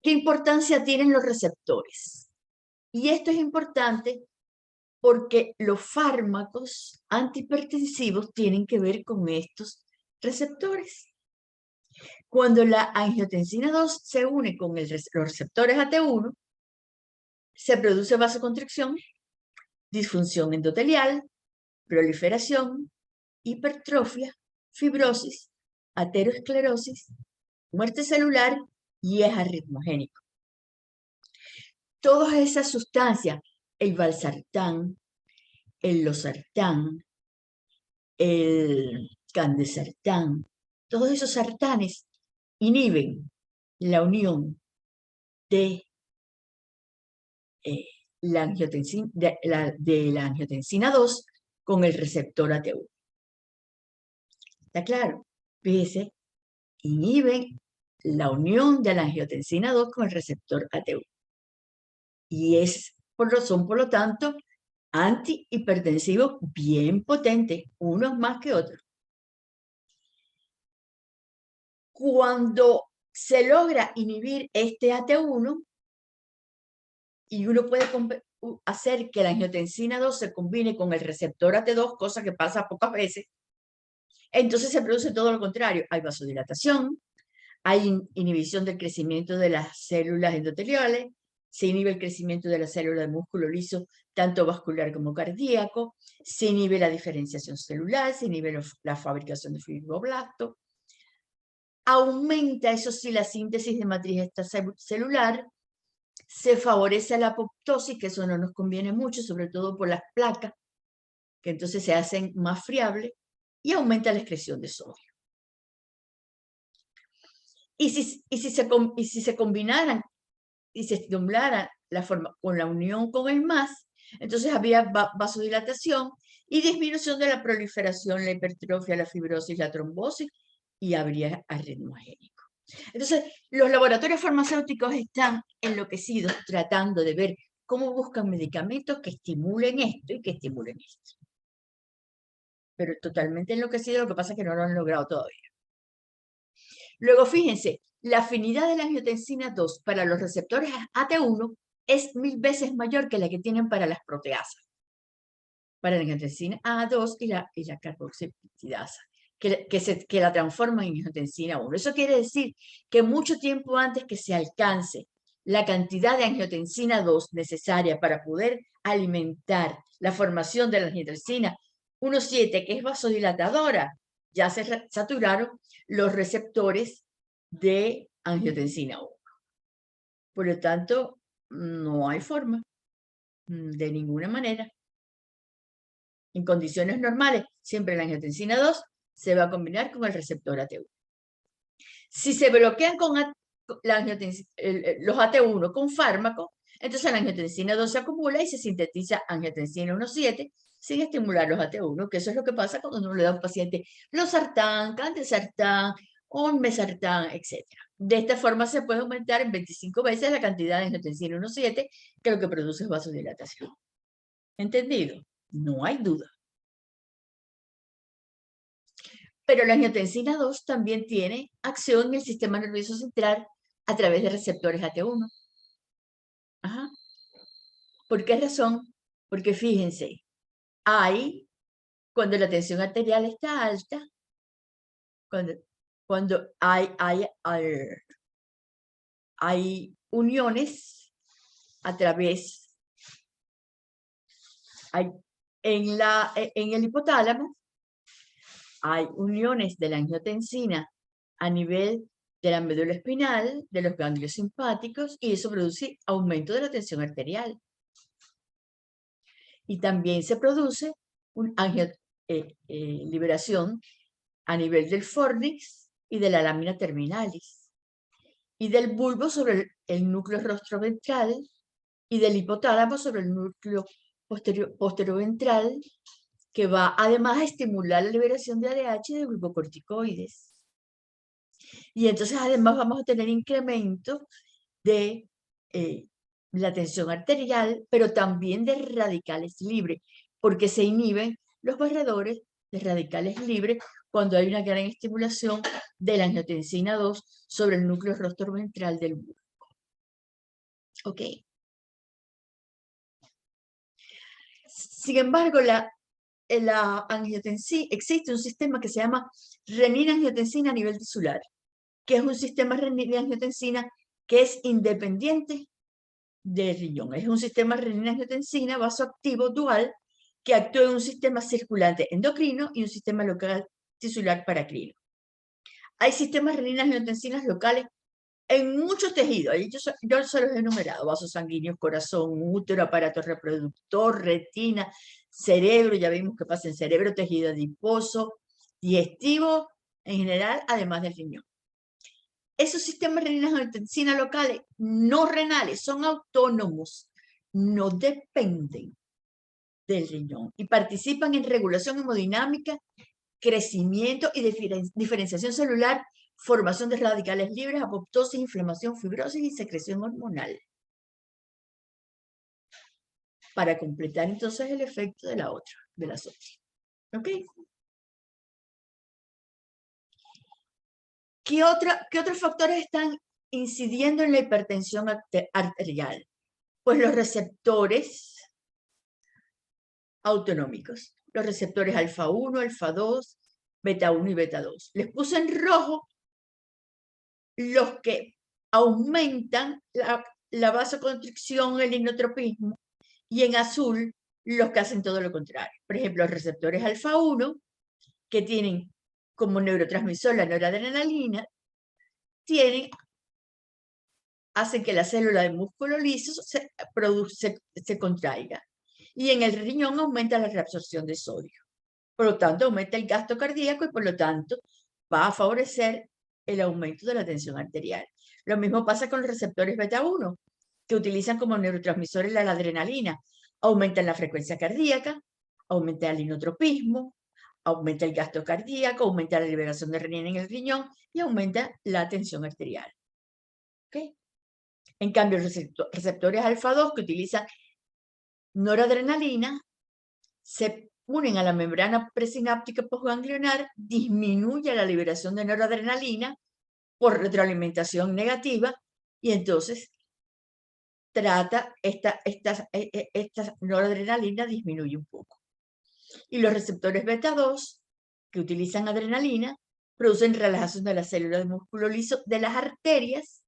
¿Qué importancia tienen los receptores? Y esto es importante porque los fármacos antihipertensivos tienen que ver con estos receptores. Cuando la angiotensina 2 se une con los receptores AT1, se produce vasoconstricción, disfunción endotelial, proliferación, hipertrofia, fibrosis, aterosclerosis, muerte celular y es arritmogénico. Todas esas sustancias, el valsartán, el losartán, el candesartán, todos esos sartanes inhiben la unión de la angiotensina 2 con el receptor AT1. ¿Está claro? Fíjese, inhiben la unión de la angiotensina 2 con el receptor AT1. Y son, por lo tanto, antihipertensivos bien potentes, unos más que otros. Cuando se logra inhibir este AT1 y uno puede hacer que la angiotensina 2 se combine con el receptor AT2, cosa que pasa pocas veces, entonces se produce todo lo contrario. Hay vasodilatación, hay inhibición del crecimiento de las células endoteliales, se inhibe el crecimiento de las células de músculo liso, tanto vascular como cardíaco, se inhibe la diferenciación celular, se inhibe la fabricación de fibroblastos, aumenta, eso sí, la síntesis de matriz extracelular, se favorece la apoptosis, que eso no nos conviene mucho, sobre todo por las placas, que entonces se hacen más friables, y aumenta la excreción de sodio. Y si se combinaran y se estimularan con la unión con el MAS, entonces había vasodilatación y disminución de la proliferación, la hipertrofia, la fibrosis, la trombosis, y habría ritmo agénico. Entonces, los laboratorios farmacéuticos están enloquecidos tratando de ver cómo buscan medicamentos que estimulen esto y que estimulen esto. Pero totalmente enloquecidos, lo que pasa es que no lo han logrado todavía. Luego, fíjense, la afinidad de la angiotensina 2 para los receptores AT1 es 1000 veces mayor que la que tienen para las proteasas, para la angiotensina A2 y la carboxipeptidasa, que la transforman en angiotensina 1. Eso quiere decir que mucho tiempo antes que se alcance la cantidad de angiotensina 2 necesaria para poder alimentar la formación de la angiotensina 1,7, que es vasodilatadora, ya se saturaron los receptores de angiotensina 1. Por lo tanto, no hay forma, de ninguna manera. En condiciones normales, siempre la angiotensina 2 se va a combinar con el receptor AT1. Si se bloquean con los AT1 con fármaco, entonces la angiotensina 2 se acumula y se sintetiza angiotensina 1,7 sin estimular los AT1, que eso es lo que pasa cuando uno le da a un paciente losartán, candesartán, olmesartán, etc. De esta forma se puede aumentar en 25 veces la cantidad de angiotensina 1,7, que lo que produce es vasodilatación. ¿Entendido? No hay duda. Pero la angiotensina 2 también tiene acción en el sistema nervioso central a través de receptores AT1. Ajá. ¿Por qué razón? Porque fíjense, cuando la tensión arterial está alta, cuando hay uniones a través, en el hipotálamo, hay uniones de la angiotensina a nivel de la médula espinal, de los ganglios simpáticos, y eso produce aumento de la tensión arterial. Y también se produce una liberación a nivel del fornix y de la lámina terminalis, y del bulbo sobre el núcleo rostroventral, y del hipotálamo sobre el núcleo posteroventral, que va además a estimular la liberación de ADH y de glucocorticoides. Y entonces además vamos a tener incremento de la tensión arterial, pero también de radicales libres, porque se inhiben los barredores de radicales libres cuando hay una gran estimulación de la angiotensina 2 sobre el núcleo rostroventral del bulbo. ¿Ok? Sin embargo, existe un sistema que se llama renina-angiotensina a nivel tisular, que es un sistema renina-angiotensina que es independiente del riñón. Es un sistema renina-angiotensina vasoactivo dual que actúa en un sistema circulante endocrino y un sistema local tisular paracrino. Hay sistemas renina-angiotensinas locales en muchos tejidos. Yo se los he enumerado: vasos sanguíneos, corazón, útero, aparato reproductor, retina, cerebro. Ya vimos que pasa en cerebro, tejido adiposo, digestivo en general, además del riñón. Esos sistemas renina-angiotensina locales no renales son autónomos, no dependen del riñón y participan en regulación hemodinámica, crecimiento y diferenciación celular, formación de radicales libres, apoptosis, inflamación, fibrosis y secreción hormonal. Para completar entonces el efecto de las otras. ¿Ok? ¿Qué otros factores están incidiendo en la hipertensión arterial? Pues los receptores autonómicos, los receptores alfa 1, alfa 2, beta 1 y beta 2. Les puse en rojo los que aumentan la vasoconstricción, el inotropismo, y en azul los que hacen todo lo contrario. Por ejemplo, los receptores alfa 1, que tienen como neurotransmisor la noradrenalina, hacen que la célula de músculo liso se contraiga. Y en el riñón aumenta la reabsorción de sodio. Por lo tanto, aumenta el gasto cardíaco y por lo tanto va a favorecer el aumento de la tensión arterial. Lo mismo pasa con los receptores beta 1, que utilizan como neurotransmisores la adrenalina. Aumentan la frecuencia cardíaca, aumenta el inotropismo, aumenta el gasto cardíaco, aumenta la liberación de renina en el riñón y aumenta la tensión arterial. ¿Okay? En cambio, los receptores alfa 2 que utilizan noradrenalina se unen a la membrana presináptica postganglionar, disminuye la liberación de noradrenalina por retroalimentación negativa y entonces esta noradrenalina disminuye un poco. Y los receptores beta 2 que utilizan adrenalina producen relajación de las células de músculo liso de las arterias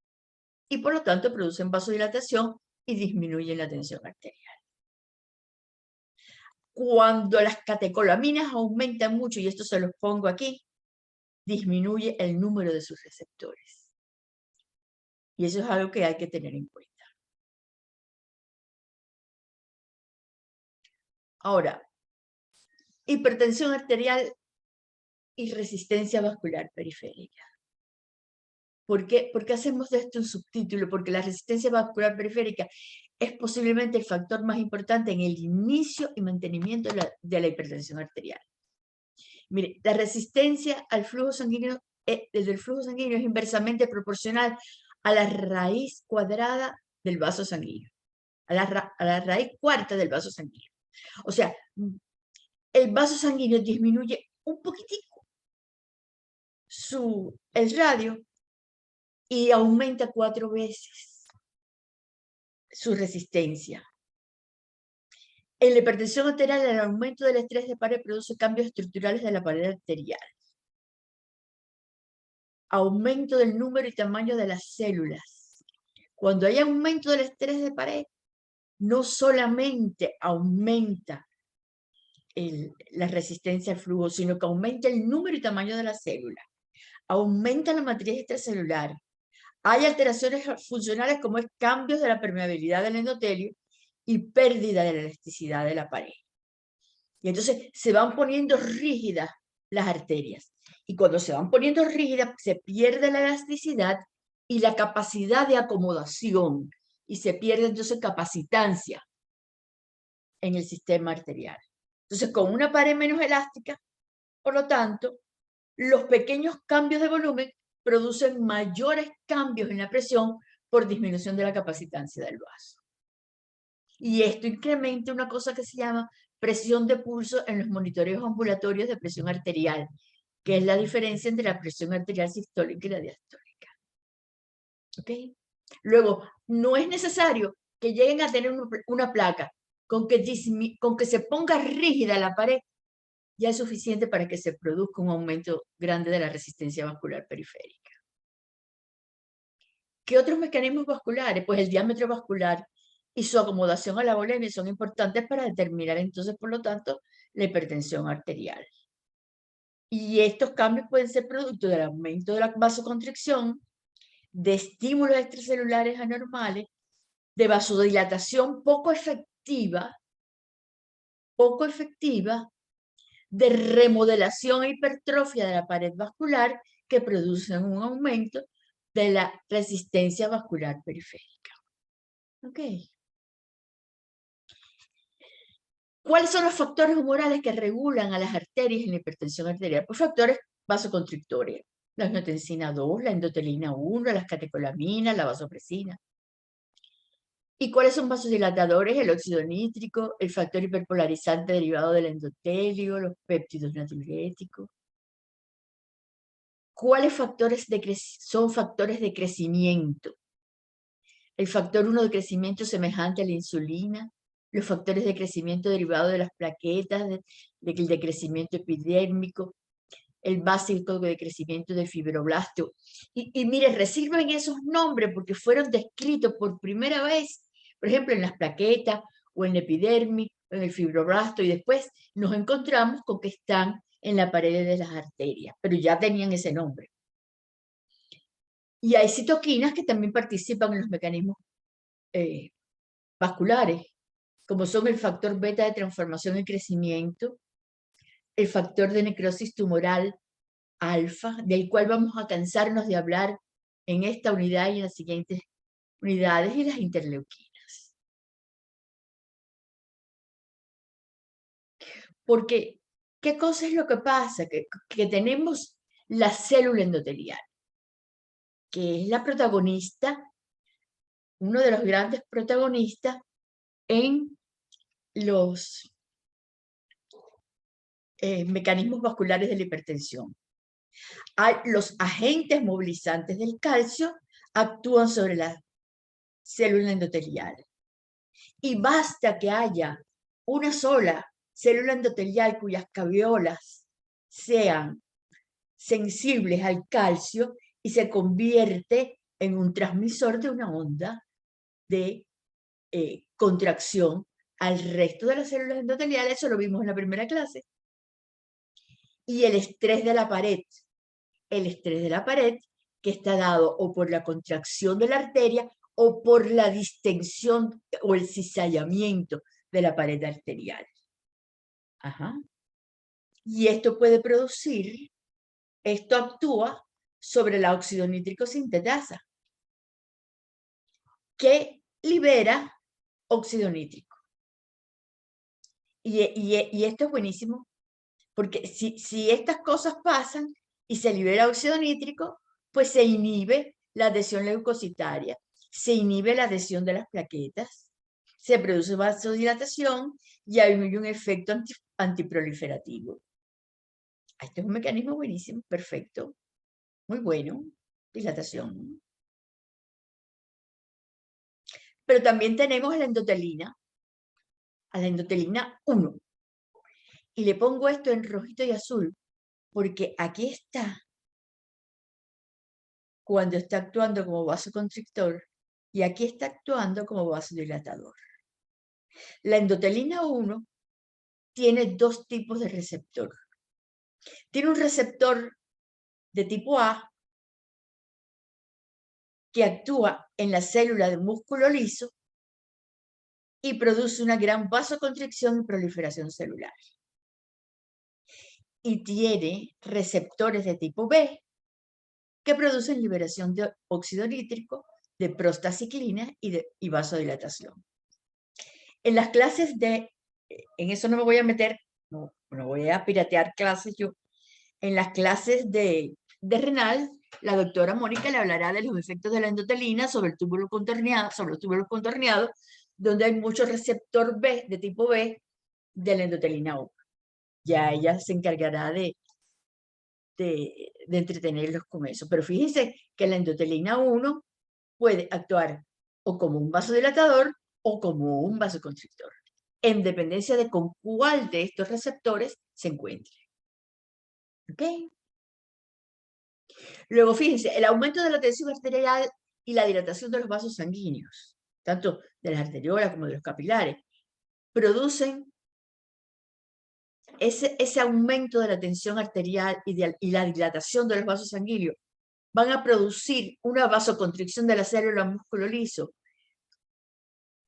y por lo tanto producen vasodilatación y disminuyen la tensión arterial. Cuando las catecolaminas aumentan mucho, y esto se los pongo aquí, disminuye el número de sus receptores. Y eso es algo que hay que tener en cuenta. Ahora, hipertensión arterial y resistencia vascular periférica. ¿Por qué hacemos de esto un subtítulo? Porque la resistencia vascular periférica es posiblemente el factor más importante en el inicio y mantenimiento de la hipertensión arterial. Mire, la resistencia al flujo sanguíneo, desde el flujo sanguíneo es inversamente proporcional a la raíz cuadrada del vaso sanguíneo, a la raíz cuarta del vaso sanguíneo. O sea, el vaso sanguíneo disminuye un poquitico el radio y aumenta 4 veces su resistencia. En la hipertensión arterial, el aumento del estrés de pared produce cambios estructurales de la pared arterial. Aumento del número y tamaño de las células. Cuando hay aumento del estrés de pared, no solamente aumenta la resistencia al flujo, sino que aumenta el número y tamaño de las células. Aumenta la matriz extracelular. Hay alteraciones funcionales como es cambios de la permeabilidad del endotelio y pérdida de la elasticidad de la pared. Y entonces se van poniendo rígidas las arterias. Y cuando se van poniendo rígidas, se pierde la elasticidad y la capacidad de acomodación. Y se pierde entonces capacitancia en el sistema arterial. Entonces, con una pared menos elástica, por lo tanto, los pequeños cambios de volumen producen mayores cambios en la presión por disminución de la capacitancia del vaso. Y esto incrementa una cosa que se llama presión de pulso en los monitoreos ambulatorios de presión arterial, que es la diferencia entre la presión arterial sistólica y la diastólica. ¿Ok? Luego, no es necesario que lleguen a tener una placa con que se ponga rígida la pared, ya es suficiente para que se produzca un aumento grande de la resistencia vascular periférica. ¿Qué otros mecanismos vasculares? Pues el diámetro vascular y su acomodación a la volemia son importantes para determinar entonces, por lo tanto, la hipertensión arterial. Y estos cambios pueden ser producto del aumento de la vasoconstricción, de estímulos extracelulares anormales, de vasodilatación poco efectiva, de remodelación e hipertrofia de la pared vascular que producen un aumento de la resistencia vascular periférica. ¿Ok? ¿Cuáles son los factores humorales que regulan a las arterias en la hipertensión arterial? Pues factores vasoconstrictores, la angiotensina 2, la endotelina 1, las catecolaminas, la vasopresina. ¿Y cuáles son vasodilatadores? El óxido nítrico, el factor hiperpolarizante derivado del endotelio, los péptidos natriuréticos. ¿Cuáles son factores de crecimiento? El factor 1 de crecimiento semejante a la insulina, los factores de crecimiento derivados de las plaquetas, de crecimiento epidérmico, el básico de crecimiento del fibroblasto. Y mire, reciben esos nombres porque fueron descritos por primera vez, por ejemplo, en las plaquetas o en la epidermis o en el fibroblasto, y después nos encontramos con que están en la pared de las arterias, pero ya tenían ese nombre. Y hay citoquinas que también participan en los mecanismos vasculares, como son el factor beta de transformación y crecimiento, el factor de necrosis tumoral alfa, del cual vamos a cansarnos de hablar en esta unidad y en las siguientes unidades, y las interleuquinas. Porque, ¿qué cosa es lo que pasa? Que tenemos la célula endotelial, que es la protagonista, uno de los grandes protagonistas en los mecanismos vasculares de la hipertensión. Los agentes movilizantes del calcio actúan sobre la célula endotelial. Y basta que haya una sola célula endotelial cuyas caveolas sean sensibles al calcio y se convierte en un transmisor de una onda de contracción al resto de las células endoteliales. Eso lo vimos en la primera clase. Y el estrés de la pared que está dado o por la contracción de la arteria o por la distensión o el cizallamiento de la pared arterial. Ajá. Y esto actúa sobre la óxido nítrico sintetasa, que libera óxido nítrico. Y esto es buenísimo, porque si estas cosas pasan y se libera óxido nítrico, pues se inhibe la adhesión leucocitaria, se inhibe la adhesión de las plaquetas, se produce vasodilatación y hay un efecto antiproliferativo. Este es un mecanismo buenísimo, perfecto, muy bueno, dilatación. Pero también tenemos a la endotelina 1. Y le pongo esto en rojito y azul, porque aquí está cuando está actuando como vasoconstrictor y aquí está actuando como vasodilatador. La endotelina 1 tiene 2 tipos de receptor. Tiene un receptor de tipo A que actúa en la célula de músculo liso y produce una gran vasoconstricción y proliferación celular. Y tiene receptores de tipo B que producen liberación de óxido nítrico, de prostaciclina y vasodilatación. En las clases en eso no me voy a meter, no voy a piratear clases yo. En las clases de renal, la doctora Mónica le hablará de los efectos de la endotelina sobre los túbulos contorneados, donde hay mucho receptor B, de tipo B, de la endotelina 1. Ya ella se encargará de entretenerlos con eso. Pero fíjense que la endotelina 1 puede actuar o como un vasodilatador o como un vasoconstrictor, en dependencia de con cuál de estos receptores se encuentre. ¿Ok? Luego, fíjense, el aumento de la tensión arterial y la dilatación de los vasos sanguíneos, tanto de las arteriolas como de los capilares, producen ese aumento de la tensión arterial y la dilatación de los vasos sanguíneos, van a producir una vasoconstricción de la célula músculo liso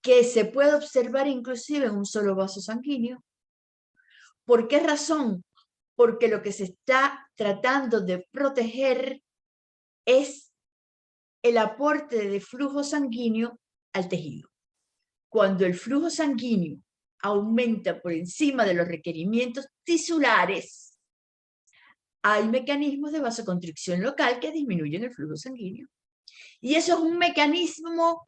que se puede observar inclusive en un solo vaso sanguíneo. ¿Por qué razón? Porque lo que se está tratando de proteger es el aporte de flujo sanguíneo al tejido. Cuando el flujo sanguíneo aumenta por encima de los requerimientos tisulares, hay mecanismos de vasoconstricción local que disminuyen el flujo sanguíneo. Y eso es un mecanismo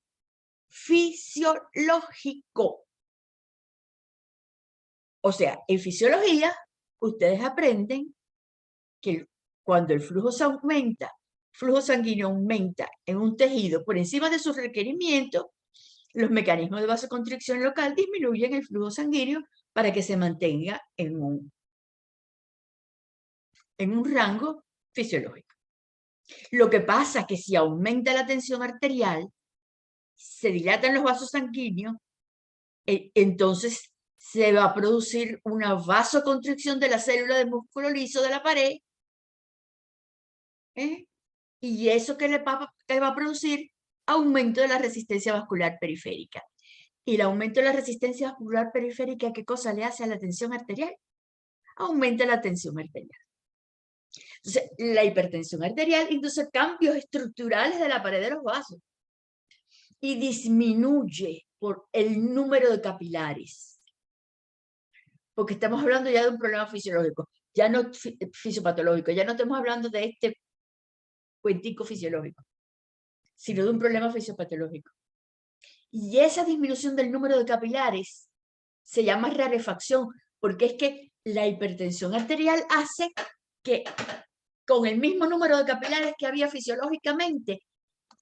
fisiológico. O sea, en fisiología, ustedes aprenden que Cuando el flujo sanguíneo aumenta en un tejido por encima de sus requerimientos, los mecanismos de vasoconstricción local disminuyen el flujo sanguíneo para que se mantenga en un rango fisiológico. Lo que pasa es que si aumenta la tensión arterial, se dilatan los vasos sanguíneos, entonces se va a producir una vasoconstricción de la célula de músculo liso de la pared, y eso que va a producir aumento de la resistencia vascular periférica. Y el aumento de la resistencia vascular periférica, ¿qué cosa le hace a la tensión arterial? Aumenta la tensión arterial. Entonces, la hipertensión arterial induce cambios estructurales de la pared de los vasos y disminuye por el número de capilares. Porque estamos hablando ya de un problema fisiológico, ya no fisiopatológico, ya no estamos hablando de este cuentico fisiológico, sino de un problema fisiopatológico. Y esa disminución del número de capilares se llama rarefacción, porque es que la hipertensión arterial hace que con el mismo número de capilares que había fisiológicamente,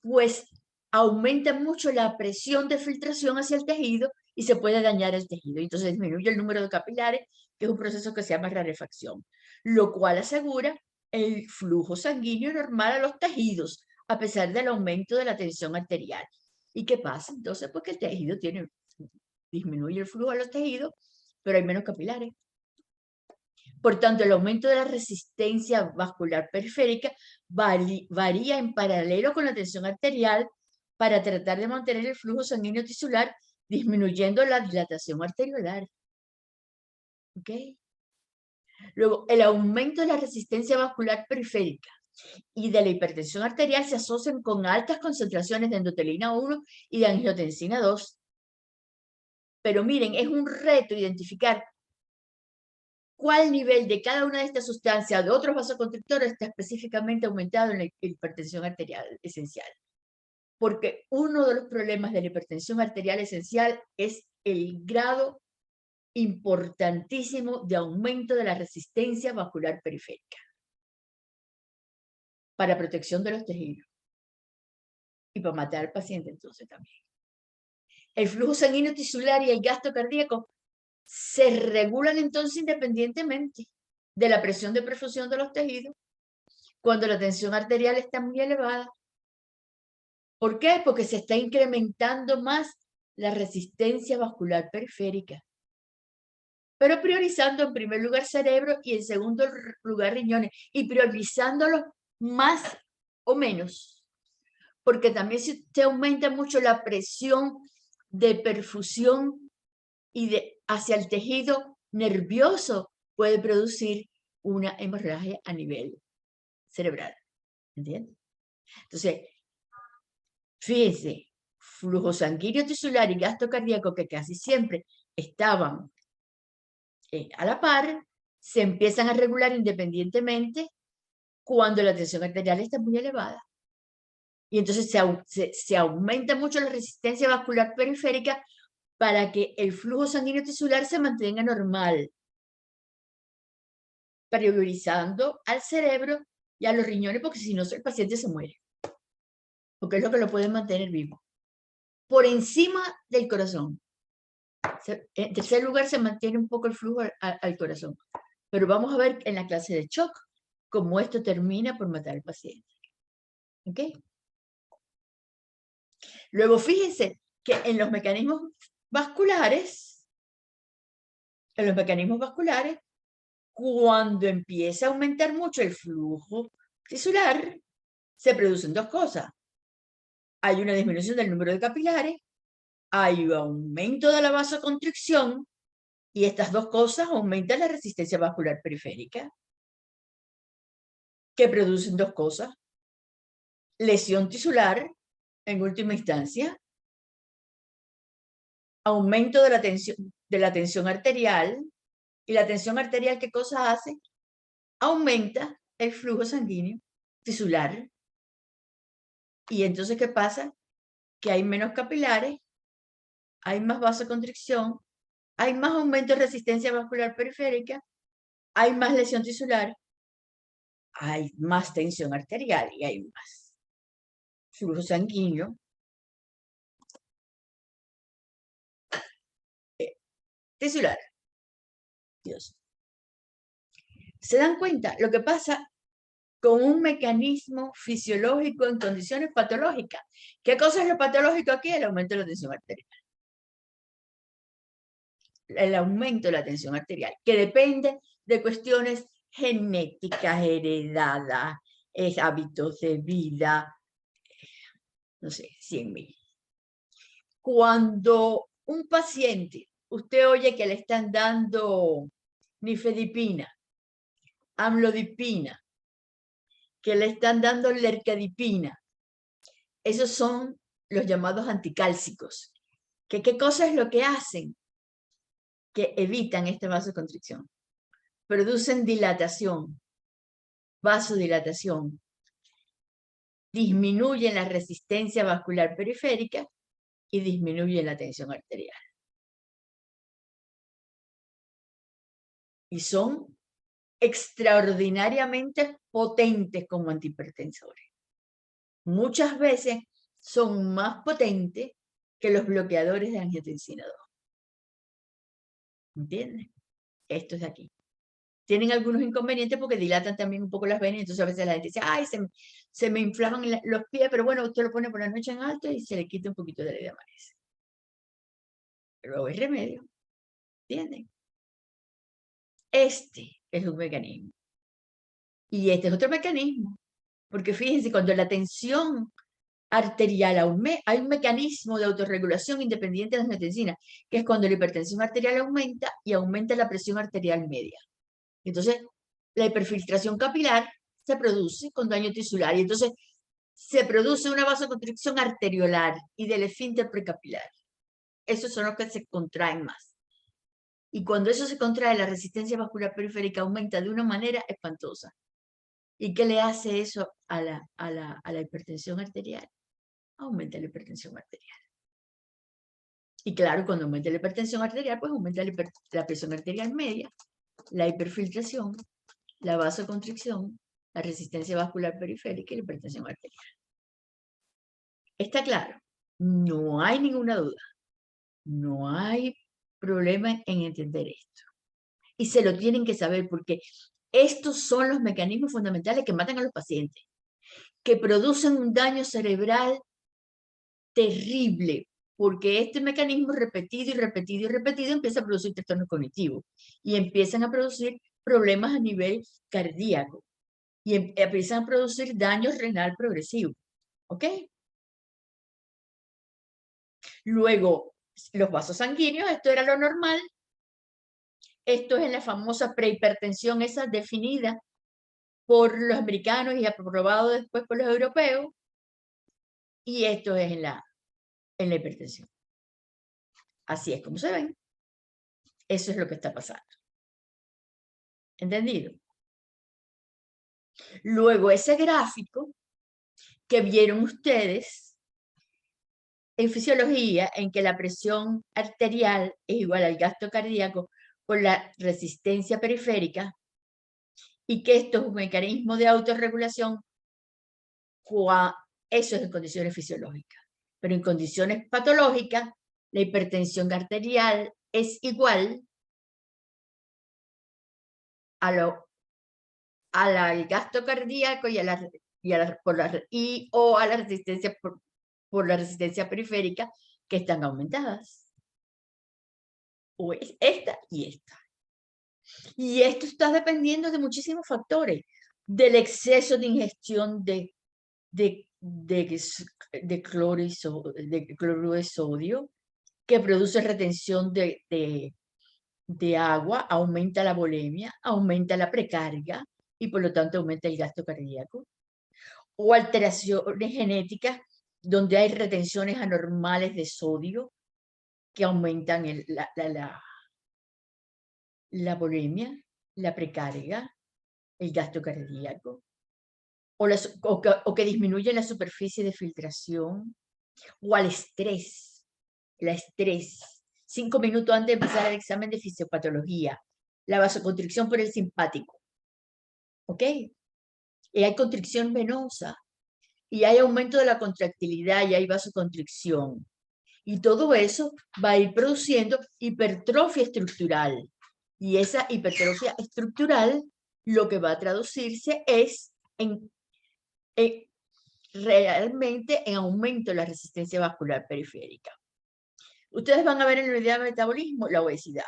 pues aumenta mucho la presión de filtración hacia el tejido y se puede dañar el tejido. Entonces disminuye el número de capilares, que es un proceso que se llama rarefacción, lo cual asegura el flujo sanguíneo normal a los tejidos, a pesar del aumento de la tensión arterial. ¿Y qué pasa? Entonces, pues que el tejido disminuye el flujo a los tejidos, pero hay menos capilares. Por tanto, el aumento de la resistencia vascular periférica varía en paralelo con la tensión arterial para tratar de mantener el flujo sanguíneo tisular, disminuyendo la dilatación arteriolar. ¿Ok? Luego, el aumento de la resistencia vascular periférica y de la hipertensión arterial se asocian con altas concentraciones de endotelina 1 y de angiotensina 2. Pero miren, es un reto identificar cuál nivel de cada una de estas sustancias de otros vasoconstrictores está específicamente aumentado en la hipertensión arterial esencial. Porque uno de los problemas de la hipertensión arterial esencial es el grado importantísimo de aumento de la resistencia vascular periférica para protección de los tejidos y para matar al paciente entonces también. El flujo sanguíneo tisular y el gasto cardíaco se regulan entonces independientemente de la presión de perfusión de los tejidos cuando la tensión arterial está muy elevada. ¿Por qué? Porque se está incrementando más la resistencia vascular periférica, pero priorizando en primer lugar cerebro y en segundo lugar riñones, y priorizándolo más o menos, porque también se aumenta mucho la presión de perfusión y hacia el tejido nervioso, puede producir una hemorragia a nivel cerebral. ¿Entiendes? Entonces, fíjense, flujo sanguíneo tisular y gasto cardíaco, que casi siempre estaban a la par, se empiezan a regular independientemente cuando la tensión arterial está muy elevada. Y entonces se aumenta mucho la resistencia vascular periférica para que el flujo sanguíneo tisular se mantenga normal, priorizando al cerebro y a los riñones, porque si no, el paciente se muere, porque es lo que lo puede mantener vivo. Por encima del corazón. En tercer lugar, se mantiene un poco el flujo al corazón. Pero vamos a ver en la clase de shock cómo esto termina por matar al paciente. ¿Ok? Luego, fíjense que en los mecanismos vasculares, cuando empieza a aumentar mucho el flujo tisular, se producen dos cosas. Hay una disminución del número de capilares, hay un aumento de la vasoconstricción, y estas dos cosas aumentan la resistencia vascular periférica, que producen dos cosas: lesión tisular, en última instancia, aumento de la tensión arterial, y la tensión arterial, ¿qué cosa hace? Aumenta el flujo sanguíneo tisular. Y entonces, ¿qué pasa? Que hay menos capilares, hay más vasoconstricción, hay más aumento de resistencia vascular periférica, hay más lesión tisular, hay más tensión arterial y hay más flujo sanguíneo. Tisular. Dios. ¿Se dan cuenta? Lo que pasa con un mecanismo fisiológico en condiciones patológicas. ¿Qué cosa es lo patológico aquí? El aumento de la tensión arterial. El aumento de la tensión arterial, que depende de cuestiones genéticas, heredadas, hábitos de vida, no sé, 100.000. Cuando un paciente, usted oye que le están dando nifedipina, amlodipina, que le están dando lercadipina, esos son los llamados anticálcicos. ¿Qué cosa es lo que hacen? Que evitan esta vasoconstricción. Producen dilatación, vasodilatación, disminuyen la resistencia vascular periférica y disminuyen la tensión arterial. Y son extraordinariamente potentes como antihipertensores. Muchas veces son más potentes que los bloqueadores de angiotensina 2. ¿Entienden? Esto es de aquí. Tienen algunos inconvenientes porque dilatan también un poco las venas, entonces a veces la gente dice, ay, se me inflaman los pies, pero bueno, usted lo pone por la noche en alto y se le quita un poquito de la idea amanece. Pero hay remedio, ¿entienden? Este es un mecanismo. Y este es otro mecanismo, porque fíjense, cuando la tensión arterial aumenta, hay un mecanismo de autorregulación independiente de la angiotensina, que es cuando la hipertensión arterial aumenta y aumenta la presión arterial media. Entonces, la hiperfiltración capilar se produce con daño tisular y entonces se produce una vasoconstricción arteriolar y del esfínter precapilar. Esos son los que se contraen más. Y cuando eso se contrae, la resistencia vascular periférica aumenta de una manera espantosa. ¿Y qué le hace eso a la hipertensión arterial? Aumenta la hipertensión arterial. Y claro, cuando aumenta la hipertensión arterial, pues aumenta la presión arterial media, la hiperfiltración, la vasoconstricción, la resistencia vascular periférica y la hipertensión arterial. ¿Está claro? No hay ninguna duda. No hay problema en entender esto. Y se lo tienen que saber porque estos son los mecanismos fundamentales que matan a los pacientes, que producen un daño cerebral terrible, porque este mecanismo repetido y repetido y repetido empieza a producir trastorno cognitivo y empiezan a producir problemas a nivel cardíaco y empiezan a producir daño renal progresivo. ¿Ok? Luego, los vasos sanguíneos, esto era lo normal. Esto es en la famosa prehipertensión, esa definida por los americanos y aprobado después por los europeos. Y esto es en la hipertensión. Así es como se ven. Eso es lo que está pasando. ¿Entendido? Luego, ese gráfico que vieron ustedes en fisiología, en que la presión arterial es igual al gasto cardíaco por la resistencia periférica, y que esto es un mecanismo de autorregulación, eso es en condiciones fisiológicas. Pero en condiciones patológicas, la hipertensión arterial es igual al gasto cardíaco y a la resistencia por la resistencia periférica, que están aumentadas. O es esta y esta. Y esto está dependiendo de muchísimos factores, del exceso de ingestión de cloruro de sodio, que produce retención de agua, aumenta la volemia, aumenta la precarga y por lo tanto aumenta el gasto cardíaco. O alteraciones genéticas donde hay retenciones anormales de sodio que aumentan la volemia, la precarga, el gasto cardíaco, o que disminuye la superficie de filtración, o al estrés, la estrés. 5 minutos antes de empezar el examen de fisiopatología, la vasoconstricción por el simpático. ¿Ok? y hay constricción venosa, y hay aumento de la contractilidad, y hay vasoconstricción. Y todo eso va a ir produciendo hipertrofia estructural. Y esa hipertrofia estructural lo que va a traducirse es realmente en aumento de la resistencia vascular periférica. Ustedes van a ver en la unidad de metabolismo la obesidad.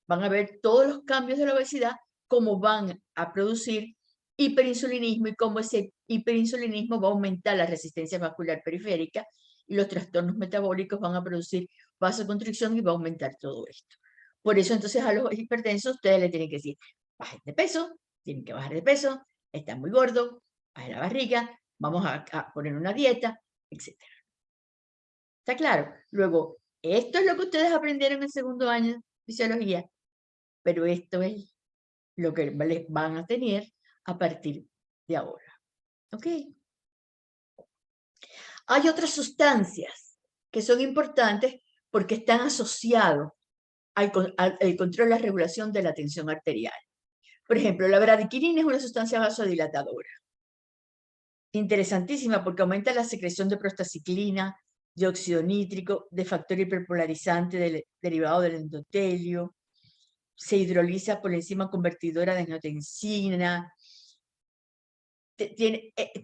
Van a ver todos los cambios de la obesidad, cómo van a producir hiperinsulinismo y cómo ese hiperinsulinismo va a aumentar la resistencia vascular periférica y los trastornos metabólicos van a producir vasoconstricción y va a aumentar todo esto. Por eso entonces a los hipertensos ustedes le tienen que decir, bajen de peso, tienen que bajar de peso, están muy gordos, bajen la barriga, vamos a poner una dieta, etc. ¿Está claro? Luego, esto es lo que ustedes aprendieron en el segundo año de fisiología, pero esto es lo que les van a tener a partir de ahora. ¿Ok? Hay otras sustancias que son importantes porque están asociados al control y la regulación de la tensión arterial. Por ejemplo, la bradiquinina es una sustancia vasodilatadora. Interesantísima porque aumenta la secreción de prostaciclina, dióxido nítrico, de factor hiperpolarizante derivado del endotelio, se hidroliza por la enzima convertidora de angiotensina,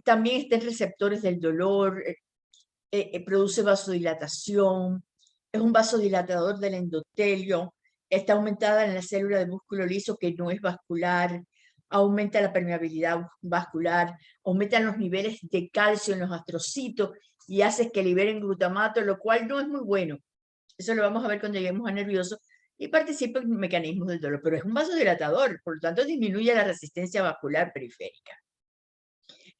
también está en receptores del dolor, produce vasodilatación, es un vasodilatador del endotelio, está aumentada en la célula de músculo liso que no es vascular, aumenta la permeabilidad vascular, aumentan los niveles de calcio en los astrocitos y hace que liberen glutamato, lo cual no es muy bueno. Eso lo vamos a ver cuando lleguemos a nervioso, y participa en mecanismos del dolor, pero es un vasodilatador, por lo tanto disminuye la resistencia vascular periférica.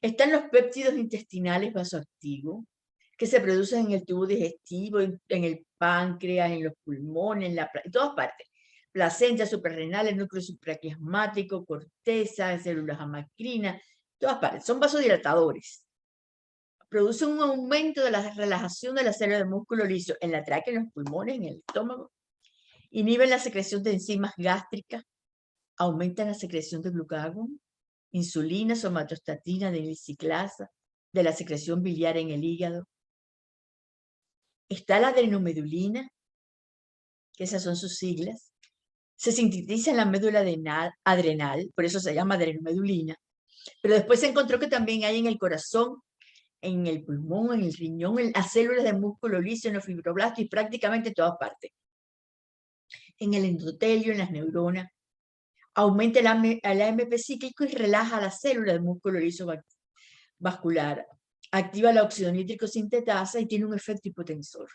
Están los péptidos intestinales vasoactivos, que se producen en el tubo digestivo, en el páncreas, en los pulmones, en todas partes. Placenta, suprarrenal, el núcleo supraquiasmático, corteza, células amacrinas, todas partes. Son vasodilatadores. Producen un aumento de la relajación de la célula de músculo liso en la tráquea, en los pulmones, en el estómago. Inhiben la secreción de enzimas gástricas, aumentan la secreción de glucagón, insulina, somatostatina, de ciclasa, de la secreción biliar en el hígado. Está la adrenomedulina, que esas son sus siglas. Se sintetiza en la médula adrenal, por eso se llama adrenomedulina. Pero después se encontró que también hay en el corazón, en el pulmón, en el riñón, en las células de músculo liso, en los fibroblastos y prácticamente en todas partes. En el endotelio, en las neuronas. Aumenta el AMP cíclico y relaja la célula de músculo liso vascular. Activa la óxido nítrico sintetasa y tiene un efecto hipotensor.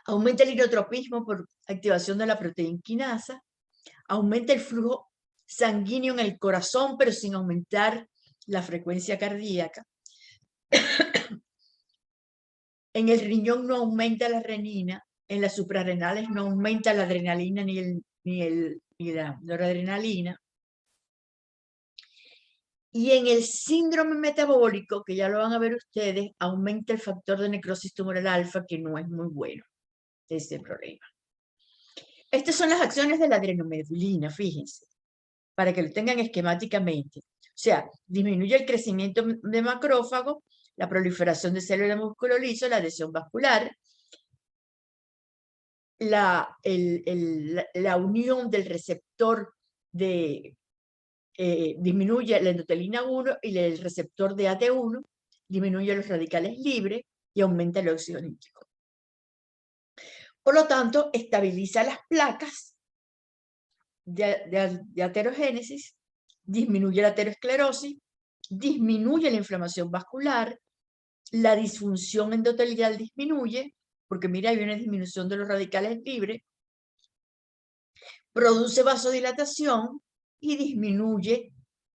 Aumenta el inotropismo por activación de la proteína quinasa. Aumenta el flujo sanguíneo en el corazón, pero sin aumentar la frecuencia cardíaca. En el riñón no aumenta la renina. En las suprarrenales no aumenta la adrenalina ni la noradrenalina. Y en el síndrome metabólico, que ya lo van a ver ustedes, aumenta el factor de necrosis tumoral alfa, que no es muy bueno, ese problema. Estas son las acciones de la adrenomedulina, fíjense, para que lo tengan esquemáticamente. O sea, disminuye el crecimiento de macrófagos, la proliferación de células de músculo liso, la adhesión vascular, la unión del receptor disminuye la endotelina 1 y el receptor de AT1, disminuye los radicales libres y aumenta el óxido nítrico. Por lo tanto, estabiliza las placas de aterogénesis, disminuye la aterosclerosis, disminuye la inflamación vascular, la disfunción endotelial disminuye, porque mira, hay una disminución de los radicales libres, produce vasodilatación y disminuye,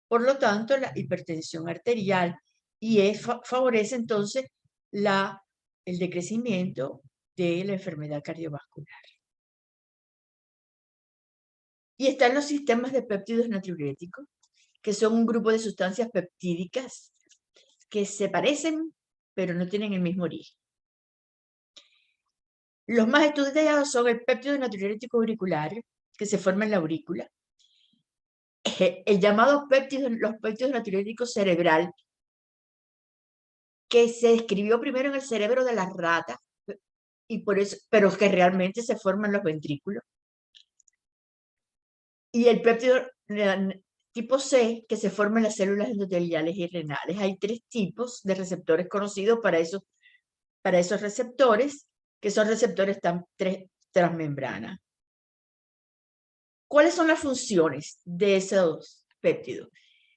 por lo tanto, la hipertensión arterial y favorece entonces el decrecimiento de la enfermedad cardiovascular. Y están los sistemas de péptidos natriuréticos, que son un grupo de sustancias peptídicas que se parecen, pero no tienen el mismo origen. Los más estudiados son el péptido natriurético auricular, que se forma en la aurícula, el llamado péptido, los péptidos natriuréticos cerebral, que se describió primero en el cerebro de las ratas, y por eso, pero que realmente se forman los ventrículos. Y el péptido tipo C, que se forma en las células endoteliales y renales. Hay 3 tipos de receptores conocidos para esos receptores, que son receptores transmembrana. ¿Cuáles son las funciones de esos péptidos?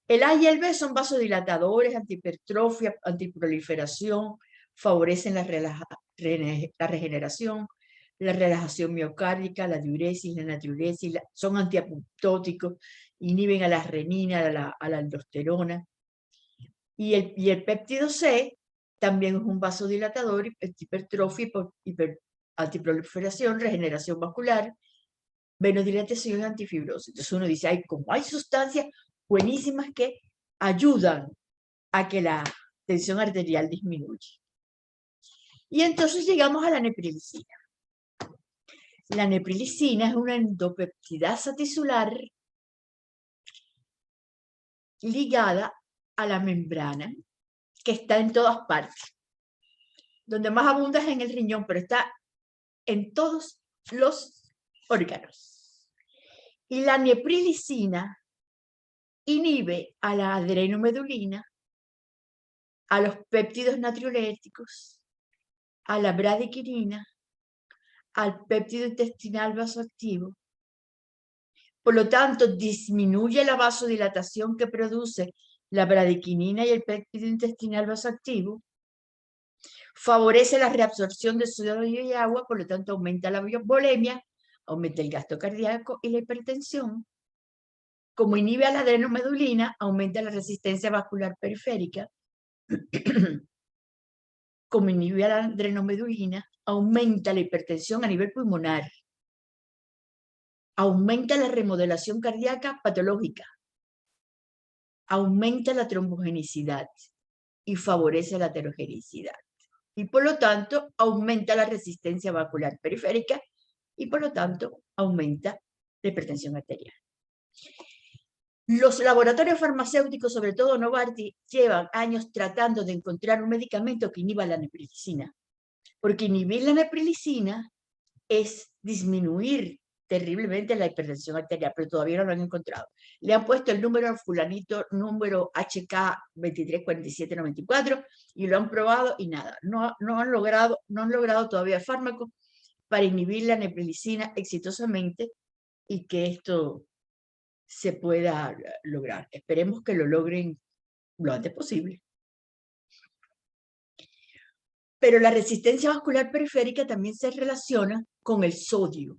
El A y el B son vasodilatadores, antihipertrofia, antiproliferación, favorecen la regeneración, la relajación miocárdica, la diuresis, la natriuresis, son antiapoptóticos, inhiben a la renina, a la aldosterona. Y el péptido C también es un vasodilatador, hipertrofia, antiproliferación, regeneración vascular, venodilatación y antifibrosis. Entonces uno dice, ay, como hay sustancias buenísimas que ayudan a que la tensión arterial disminuya. Y entonces llegamos a la neprilicina. La neprilicina es una endopeptidasa tisular ligada a la membrana, que está en todas partes. Donde más abunda es en el riñón, pero está en todos los órganos. Y la neprilicina inhibe a la adrenomedulina, a los péptidos natriuréticos, a la bradiquinina, al péptido intestinal vasoactivo. Por lo tanto, disminuye la vasodilatación que produce la bradiquinina y el péptido intestinal vasoactivo, favorece la reabsorción de sodio y agua, por lo tanto aumenta la volemia, aumenta el gasto cardíaco y la hipertensión. Como inhibe a la adrenomedulina, aumenta la resistencia vascular periférica. Como inhibe a la adrenomedulina, aumenta la hipertensión a nivel pulmonar. Aumenta la remodelación cardíaca patológica. Aumenta la trombogenicidad y favorece la heterogenicidad. Y por lo tanto, aumenta la resistencia vascular periférica y por lo tanto, aumenta la hipertensión arterial. Los laboratorios farmacéuticos, sobre todo Novartis, llevan años tratando de encontrar un medicamento que inhiba la neprilicina, porque inhibir la neprilicina es disminuir terriblemente la hipertensión arterial, pero todavía no lo han encontrado. Le han puesto el número fulanito, número HK234794, y lo han probado y nada, no han logrado todavía fármaco para inhibir la neprilicina exitosamente y que esto se pueda lograr. Esperemos que lo logren lo antes posible. Pero la resistencia vascular periférica también se relaciona con el sodio.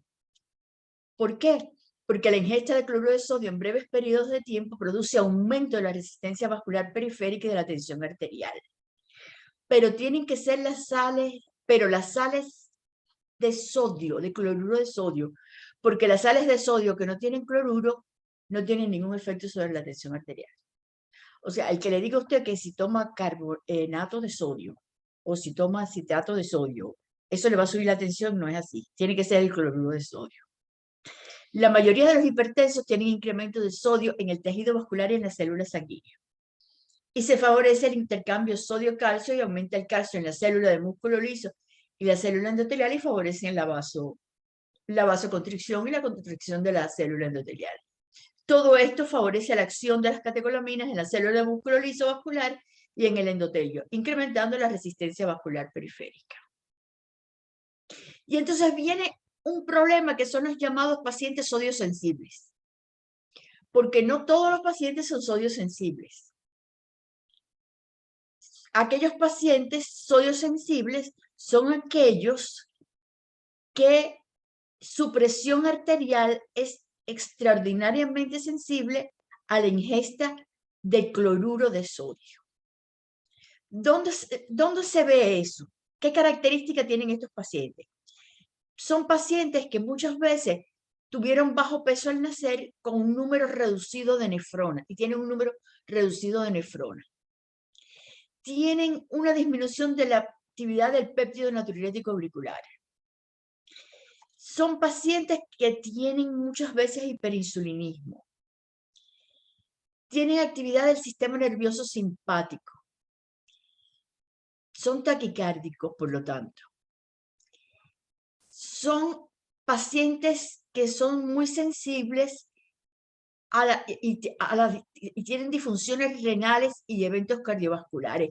¿Por qué? Porque la ingesta de cloruro de sodio en breves periodos de tiempo produce aumento de la resistencia vascular periférica y de la tensión arterial. Pero tienen que ser las sales de sodio, de cloruro de sodio, porque las sales de sodio que no tienen cloruro no tienen ningún efecto sobre la tensión arterial. O sea, el que le diga a usted que si toma carbonato de sodio o si toma citrato de sodio, eso le va a subir la tensión, no es así. Tiene que ser el cloruro de sodio. La mayoría de los hipertensos tienen incremento de sodio en el tejido vascular y en las células sanguíneas. Y se favorece el intercambio sodio-calcio y aumenta el calcio en la célula de músculo liso y la célula endotelial y favorecen la vasoconstricción y la contracción de la célula endotelial. Todo esto favorece la acción de las catecolaminas en la célula de músculo liso vascular y en el endotelio, incrementando la resistencia vascular periférica. Y entonces viene un problema que son los llamados pacientes sodio-sensibles, porque no todos los pacientes son sodio-sensibles. Aquellos pacientes sodio-sensibles son aquellos que su presión arterial es extraordinariamente sensible a la ingesta de cloruro de sodio. ¿Dónde se ve eso? ¿Qué características tienen estos pacientes? Son pacientes que muchas veces tuvieron bajo peso al nacer con un número reducido de nefrona y tienen un número reducido de nefrona. Tienen una disminución de la actividad del péptido natriurético auricular. Son pacientes que tienen muchas veces hiperinsulinismo. tienen actividad del sistema nervioso simpático. Son taquicárdicos, por lo tanto. Son pacientes que son muy sensibles y tienen disfunciones renales y eventos cardiovasculares.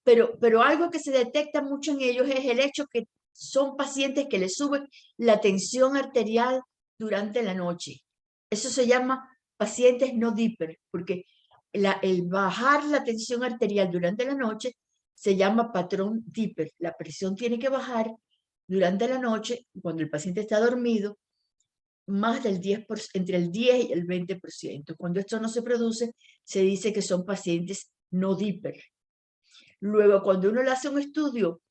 Pero algo que se detecta mucho en ellos es el hecho que son pacientes que les sube la tensión arterial durante la noche. Eso se llama pacientes no diper, porque el bajar la tensión arterial durante la noche se llama patrón diper. La presión tiene que bajar durante la noche, cuando el paciente está dormido, más del 10%, entre el 10 y el 20%. Cuando esto no se produce, se dice que son pacientes no diper. Luego, cuando uno le hace un estudio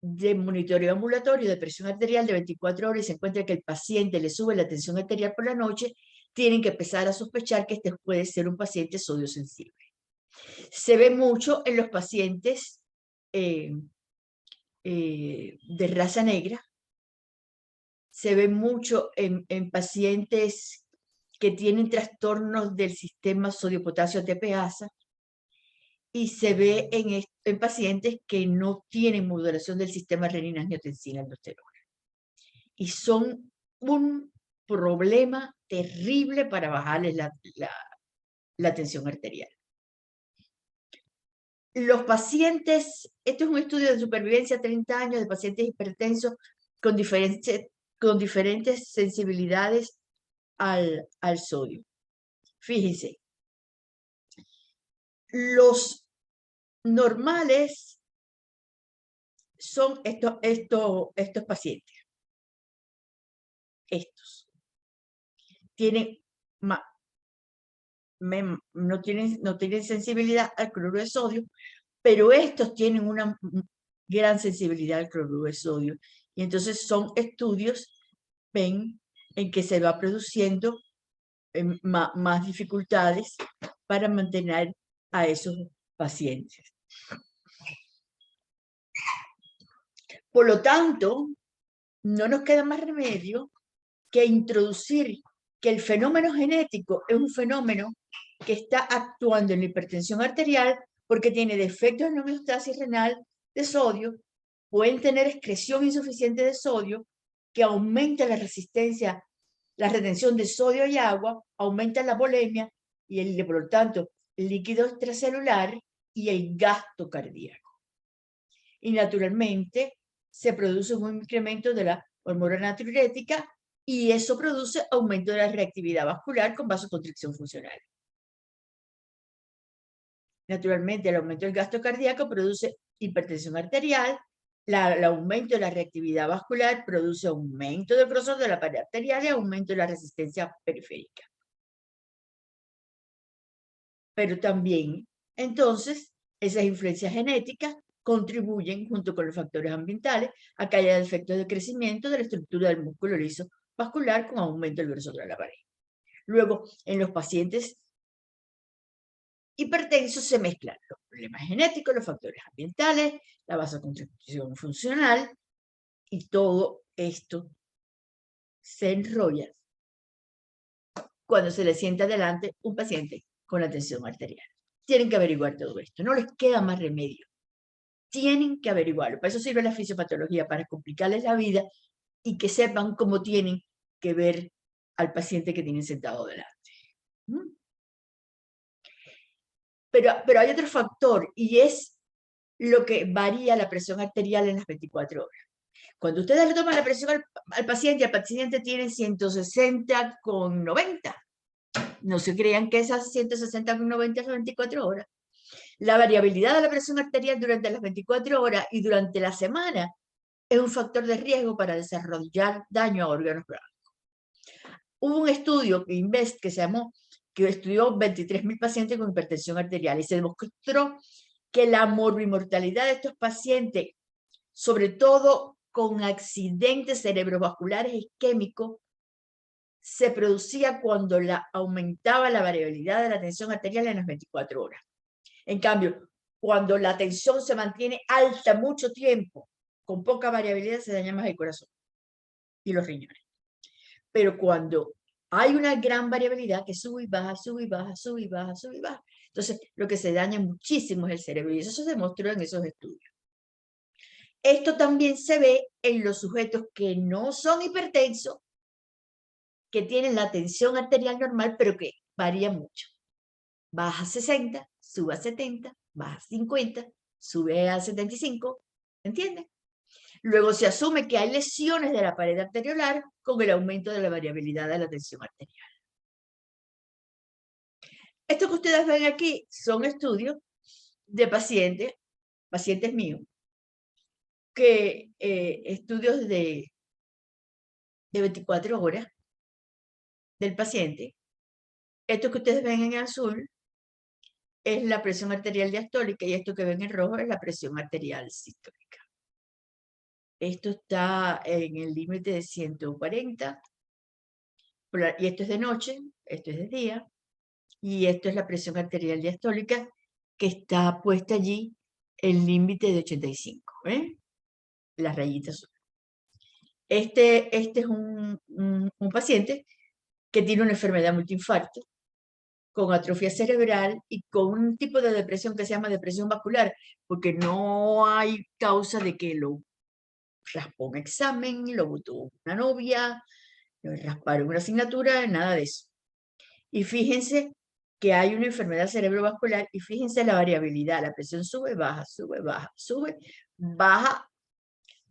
de monitoreo ambulatorio de presión arterial de 24 horas y se encuentra que el paciente le sube la tensión arterial por la noche, tienen que empezar a sospechar que este puede ser un paciente sodio sensible. Se ve mucho en los pacientes de raza negra, se ve mucho en pacientes que tienen trastornos del sistema sodio-potasio ATPasa, y se ve en pacientes que no tienen modulación del sistema renina-angiotensina-aldosterona. Y son un problema terrible para bajarles la tensión arterial. Los pacientes, esto es un estudio de supervivencia 30 años de pacientes hipertensos con diferentes sensibilidades al sodio. Fíjense, los normales son estos pacientes. Estos tienen no tienen sensibilidad al cloruro de sodio, pero estos tienen una gran sensibilidad al cloruro de sodio. Y entonces son estudios, ven, en que se va produciendo más dificultades para mantener a esos pacientes. Por lo tanto, no nos queda más remedio que introducir que el fenómeno genético es un fenómeno que está actuando en la hipertensión arterial porque tiene defectos en la homeostasis renal de sodio, pueden tener excreción insuficiente de sodio que aumenta la resistencia, la retención de sodio y agua, aumenta la volemia y por lo tanto el líquido extracelular y el gasto cardíaco. Y naturalmente se produce un incremento de la hormona natriurética y eso produce aumento de la reactividad vascular con vasoconstricción funcional. Naturalmente, el aumento del gasto cardíaco produce hipertensión arterial, el aumento de la reactividad vascular produce aumento del grosor de la pared arterial y aumento de la resistencia periférica. Pero también, entonces, esas influencias genéticas contribuyen, junto con los factores ambientales, a que haya defectos de crecimiento de la estructura del músculo liso vascular con aumento del grosor de la pared. Luego, en los pacientes hipertensos se mezclan los problemas genéticos, los factores ambientales, la vasoconstricción funcional, y todo esto se enrolla cuando se le sienta delante un paciente con la tensión arterial. Tienen que averiguar todo esto, no les queda más remedio. Tienen que averiguarlo. Para eso sirve la fisiopatología, para complicarles la vida y que sepan cómo tienen que ver al paciente que tienen sentado delante. Pero hay otro factor, y es lo que varía la presión arterial en las 24 horas. Cuando ustedes le toman la presión al paciente, el paciente tiene 160,90. No se crean que esas 160,90 son 24 horas. La variabilidad de la presión arterial durante las 24 horas y durante la semana es un factor de riesgo para desarrollar daño a órganos blancos. Hubo un estudio que Invest que se llamó, que estudió 23.000 pacientes con hipertensión arterial y se demostró que la morbimortalidad de estos pacientes, sobre todo con accidentes cerebrovasculares isquémicos, se producía cuando aumentaba la variabilidad de la tensión arterial en las 24 horas. En cambio, cuando la tensión se mantiene alta mucho tiempo, con poca variabilidad, se daña más el corazón y los riñones. Pero cuando hay una gran variabilidad que sube y baja, sube y baja, sube y baja, sube y baja. Entonces, lo que se daña muchísimo es el cerebro y eso se demostró en esos estudios. Esto también se ve en los sujetos que no son hipertensos, que tienen la tensión arterial normal, pero que varía mucho. Baja a 60, sube a 70, baja a 50, sube a 75, ¿entiendes? Luego se asume que hay lesiones de la pared arteriolar con el aumento de la variabilidad de la tensión arterial. Esto que ustedes ven aquí son estudios de pacientes míos, que estudios de 24 horas del paciente. Esto que ustedes ven en azul es la presión arterial diastólica y esto que ven en rojo es la presión arterial sistólica. Esto está en el límite de 140, y esto es de noche, esto es de día, y esto es la presión arterial diastólica que está puesta allí, el límite de 85, ¿eh? Las rayitas azules. Este es un paciente que tiene una enfermedad multiinfarto, con atrofia cerebral y con un tipo de depresión que se llama depresión vascular, porque no hay causa de que lo raspó un examen, lo botó una novia, lo rasparon una asignatura, nada de eso. Y fíjense que hay una enfermedad cerebrovascular y fíjense la variabilidad, la presión sube, baja, sube, baja, sube, baja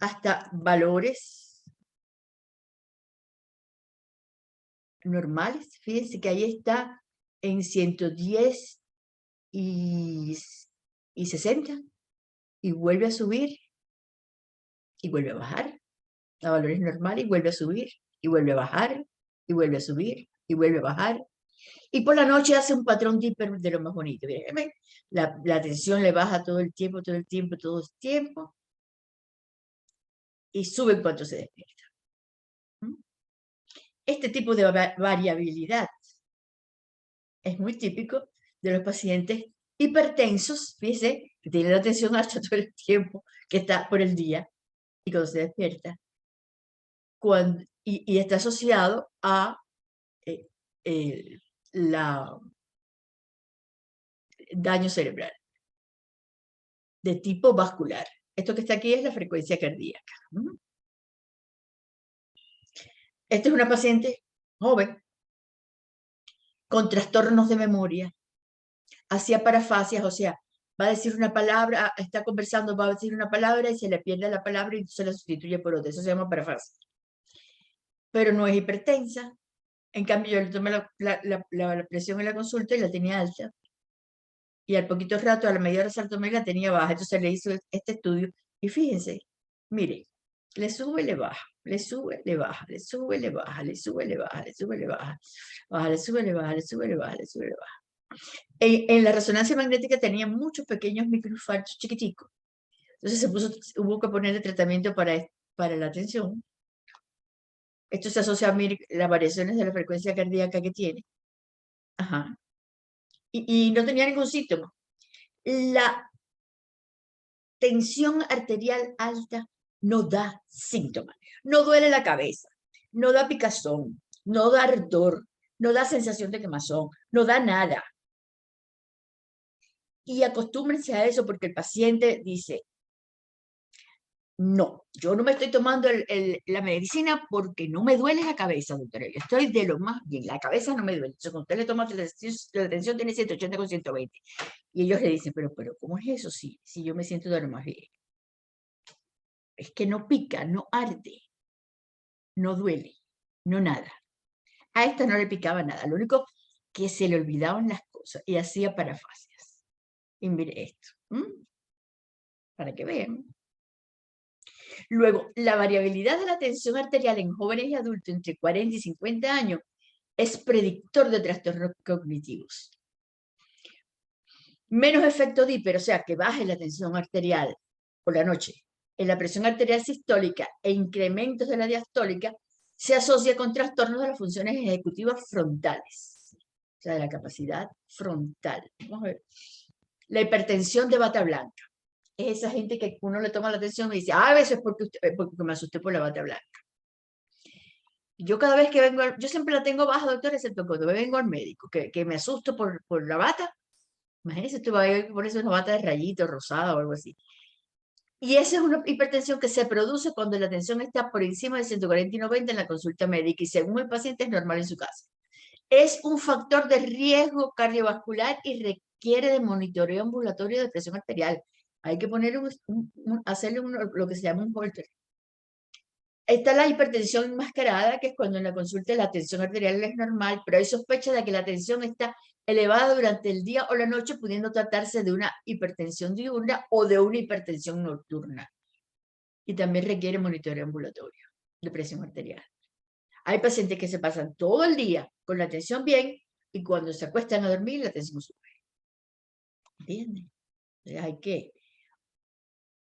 hasta valores normales. Fíjense que ahí está en 110 y 60 y vuelve a subir y vuelve a bajar a valores normales y vuelve a subir y vuelve a bajar y vuelve a subir y vuelve a bajar. Y por la noche hace un patrón Dipper de lo más bonito. Miren, la tensión le baja todo el tiempo, todo el tiempo, todo el tiempo. Y sube en cuanto se despierta. Este tipo de variabilidad es muy típico de los pacientes hipertensos, fíjense, que tienen la tensión alta todo el tiempo, que está por el día y cuando se despierta. Y está asociado a la daño cerebral de tipo vascular. Esto que está aquí es la frecuencia cardíaca. Esta es una paciente joven con trastornos de memoria. Hacía parafasias, o sea, va a decir una palabra, está conversando, va a decir una palabra y se le pierde la palabra y se la sustituye por otra. Eso se llama parafasia. Pero no es hipertensa. En cambio, yo le tomé la presión en la consulta y la tenía alta. Y al poquito rato, a la media hora se la tomé y la tenía baja. Entonces le hizo este estudio. Y fíjense, mire, le sube, le baja, le sube, le baja, le sube, le baja, le sube, le baja, le sube, le baja, le sube, le baja, le sube, le baja, le sube, le baja. En la resonancia magnética tenía muchos pequeños microinfartos chiquiticos. Entonces hubo que ponerle tratamiento para la tensión. Esto se asocia a las variaciones de la frecuencia cardíaca que tiene. Ajá. Y no tenía ningún síntoma. La tensión arterial alta no da síntomas. No duele la cabeza, no da picazón, no da ardor, no da sensación de quemazón, no da nada. Y acostúmbrense a eso porque el paciente dice, no, yo no me estoy tomando la medicina porque no me duele la cabeza, doctora. Yo estoy de lo más bien, la cabeza no me duele. Entonces, cuando usted le toma la tensión tiene 180 con 120. Y ellos le dicen, pero ¿cómo es eso si yo me siento de lo más bien? Es que no pica, no arde, no duele, no nada. A esta no le picaba nada, lo único que se le olvidaban las cosas y hacía parafasias. Y mire esto, para que vean. Luego, la variabilidad de la tensión arterial en jóvenes y adultos entre 40 y 50 años es predictor de trastornos cognitivos. Menos efecto Dipper, o sea, que baje la tensión arterial por la noche en la presión arterial sistólica e incrementos de la diastólica, se asocia con trastornos de las funciones ejecutivas frontales, o sea, de la capacidad frontal. Vamos a ver. La hipertensión de bata blanca. Es esa gente que uno le toma la atención y dice, a veces porque me asusté por la bata blanca. Yo cada vez que vengo, yo siempre la tengo baja, doctor, excepto cuando vengo al médico, que me asusto por la bata. Imagínese, tú vas a ponerse una bata de rayito rosada o algo así. Y esa es una hipertensión que se produce cuando la tensión está por encima de 140 y 90 en la consulta médica y según el paciente es normal en su casa. Es un factor de riesgo cardiovascular y requiere de monitoreo ambulatorio de presión arterial. Hay que poner hacerle lo que se llama un holter. Está la hipertensión enmascarada, que es cuando en la consulta la tensión arterial es normal, pero hay sospecha de que la tensión está elevada durante el día o la noche, pudiendo tratarse de una hipertensión diurna o de una hipertensión nocturna. Y también requiere monitoreo ambulatorio de presión arterial. Hay pacientes que se pasan todo el día con la tensión bien y cuando se acuestan a dormir la tensión sube. ¿Entienden? Hay que,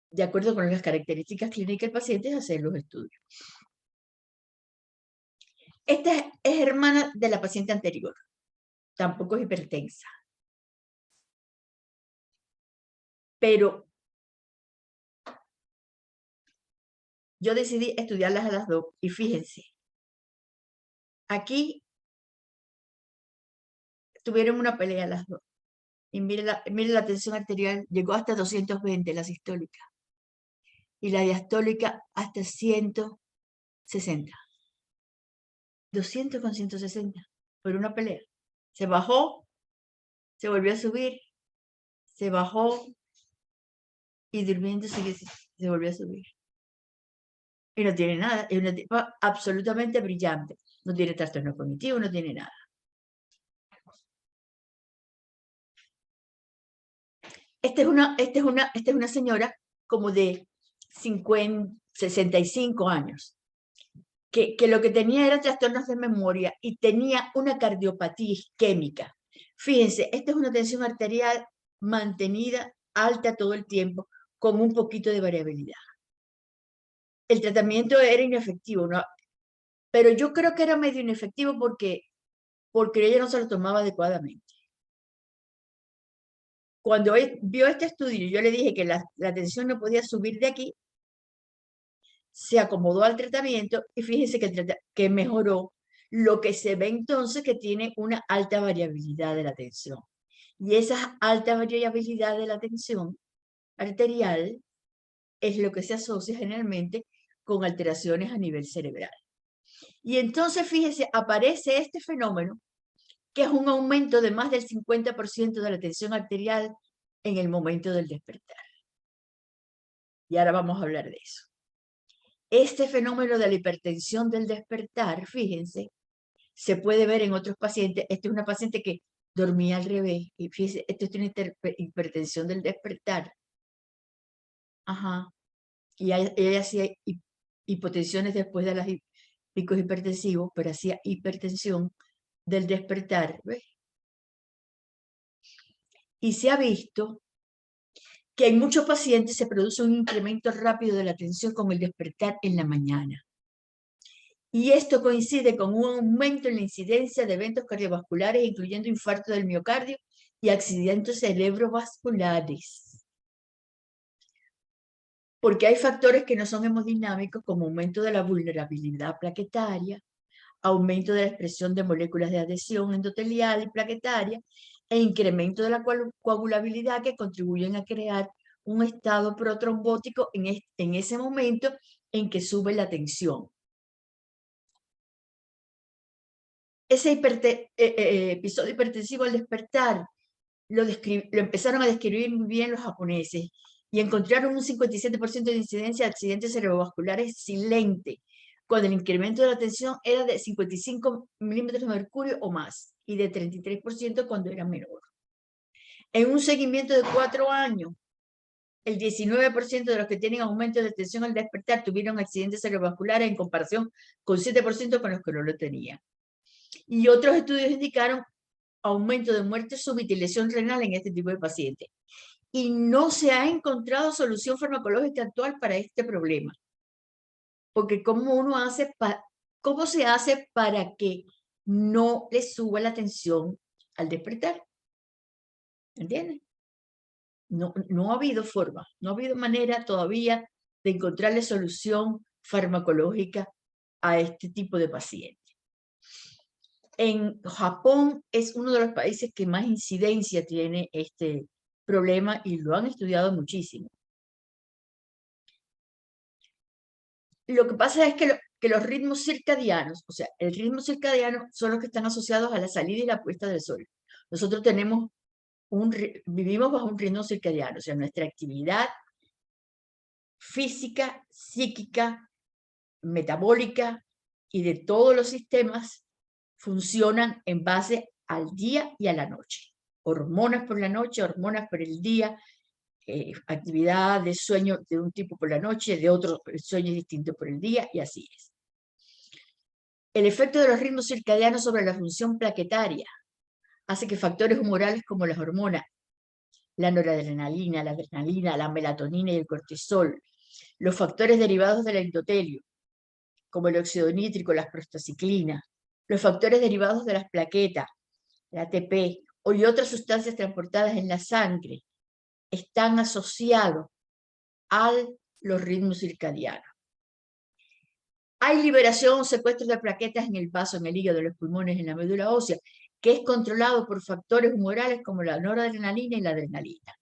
de acuerdo con las características clínicas del paciente, hacer los estudios. Esta es hermana de la paciente anterior. Tampoco es hipertensa. Pero yo decidí estudiarlas a las dos y fíjense, aquí tuvieron una pelea las dos. Y mire la tensión arterial, llegó hasta 220 la sistólica. Y la diastólica hasta 160. 200 con 160 por una pelea. Se bajó, se volvió a subir, se bajó y durmiendo se volvió a subir. Y no tiene nada, es una tipa absolutamente brillante. No tiene trastorno cognitivo, no tiene nada. Esta es una señora como de 65 años, que lo que tenía era trastornos de memoria y tenía una cardiopatía isquémica. Fíjense, esta es una tensión arterial mantenida alta todo el tiempo, con un poquito de variabilidad. El tratamiento era inefectivo, ¿no? Pero yo creo que era medio inefectivo porque ella no se lo tomaba adecuadamente. Cuando vio este estudio, yo le dije que la tensión no podía subir de aquí, se acomodó al tratamiento y fíjense que mejoró. Lo que se ve entonces que tiene una alta variabilidad de la tensión. Y esa alta variabilidad de la tensión arterial es lo que se asocia generalmente con alteraciones a nivel cerebral. Y entonces, fíjese, aparece este fenómeno, que es un aumento de más del 50% de la tensión arterial en el momento del despertar. Y ahora vamos a hablar de eso. Este fenómeno de la hipertensión del despertar, fíjense, se puede ver en otros pacientes. Esta es una paciente que dormía al revés. Y fíjense, esto es una hipertensión del despertar. Ajá. Y ella hacía hipotensiones después de los picos hipertensivos, pero hacía hipertensión del despertar. ¿Ves? Y se ha visto que en muchos pacientes se produce un incremento rápido de la tensión con el despertar en la mañana. Y esto coincide con un aumento en la incidencia de eventos cardiovasculares, incluyendo infarto del miocardio y accidentes cerebrovasculares. Porque hay factores que no son hemodinámicos, como aumento de la vulnerabilidad plaquetaria, aumento de la expresión de moléculas de adhesión endotelial y plaquetaria, e incremento de la coagulabilidad, que contribuyen a crear un estado protrombótico en ese momento en que sube la tensión. Ese episodio hipertensivo al despertar lo empezaron a describir muy bien los japoneses y encontraron un 57% de incidencia de accidentes cerebrovasculares silente, cuando el incremento de la tensión era de 55 milímetros de mercurio o más, y de 33% cuando era menor. En un seguimiento de 4 años, el 19% de los que tienen aumento de tensión al despertar tuvieron accidentes cerebrovasculares, en comparación con 7% con los que no lo tenían. Y otros estudios indicaron aumento de muerte súbita y lesión renal en este tipo de pacientes. Y no se ha encontrado solución farmacológica actual para este problema. Porque ¿cómo se hace para que no le suba la tensión al despertar? ¿Entienden? No ha habido forma, no ha habido manera todavía de encontrarle solución farmacológica a este tipo de pacientes. En Japón es uno de los países que más incidencia tiene este problema y lo han estudiado muchísimo. Lo que pasa es que los ritmos circadianos, o sea, el ritmo circadiano son los que están asociados a la salida y la puesta del sol. Nosotros vivimos bajo un ritmo circadiano, o sea, nuestra actividad física, psíquica, metabólica y de todos los sistemas funcionan en base al día y a la noche. Hormonas por la noche, hormonas por el día, actividad de sueño de un tipo por la noche, de otro sueño distinto por el día, y así es. El efecto de los ritmos circadianos sobre la función plaquetaria hace que factores humorales como las hormonas, la noradrenalina, la adrenalina, la melatonina y el cortisol, los factores derivados del endotelio, como el óxido nítrico, las prostaciclinas, los factores derivados de las plaquetas, el ATP y otras sustancias transportadas en la sangre, están asociados a los ritmos circadianos. Hay liberación o secuestro de plaquetas en el vaso, en el hígado, en los pulmones, en la médula ósea, que es controlado por factores humorales como la noradrenalina y la adrenalina.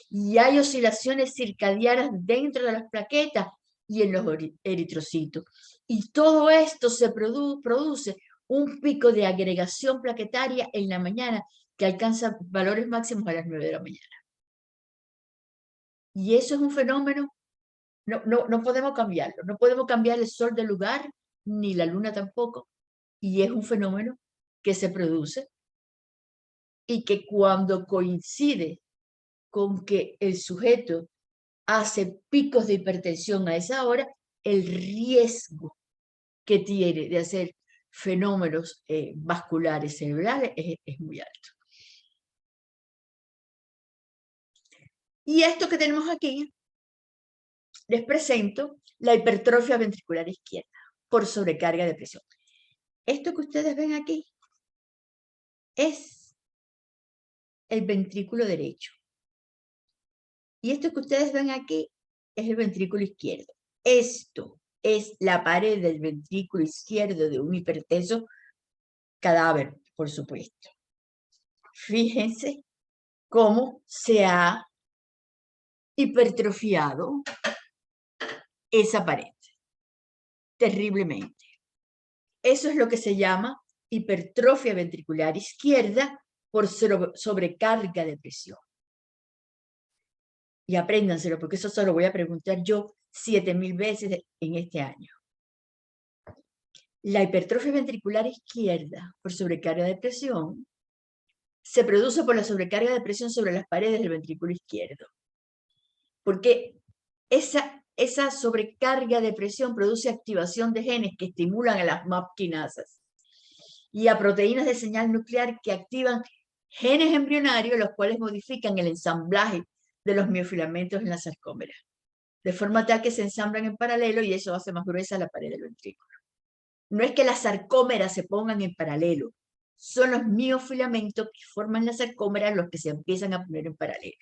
Y hay oscilaciones circadianas dentro de las plaquetas y en los eritrocitos. Y todo esto se produce un pico de agregación plaquetaria en la mañana que alcanza valores máximos a las 9 de la mañana. Y eso es un fenómeno, no podemos cambiarlo, no podemos cambiar el sol del lugar, ni la luna tampoco, y es un fenómeno que se produce y que cuando coincide con que el sujeto hace picos de hipertensión a esa hora, el riesgo que tiene de hacer fenómenos vasculares cerebrales es muy alto. Y esto que tenemos aquí, les presento la hipertrofia ventricular izquierda por sobrecarga de presión. Esto que ustedes ven aquí es el ventrículo derecho. Y esto que ustedes ven aquí es el ventrículo izquierdo. Esto es la pared del ventrículo izquierdo de un hipertenso cadáver, por supuesto. Fíjense cómo se ha hipertrofiado esa pared terriblemente. Eso es lo que se llama hipertrofia ventricular izquierda por sobrecarga de presión. Y apréndanselo, porque eso se lo voy a preguntar yo 7000 veces en este año. La hipertrofia ventricular izquierda por sobrecarga de presión se produce por la sobrecarga de presión sobre las paredes del ventrículo izquierdo. Porque esa sobrecarga de presión produce activación de genes que estimulan a las MAP quinasas y a proteínas de señal nuclear que activan genes embrionarios, los cuales modifican el ensamblaje de los miofilamentos en la sarcómera, de forma tal que se ensamblan en paralelo y eso hace más gruesa la pared del ventrículo. No es que las sarcómeras se pongan en paralelo, son los miofilamentos que forman las sarcómeras los que se empiezan a poner en paralelo.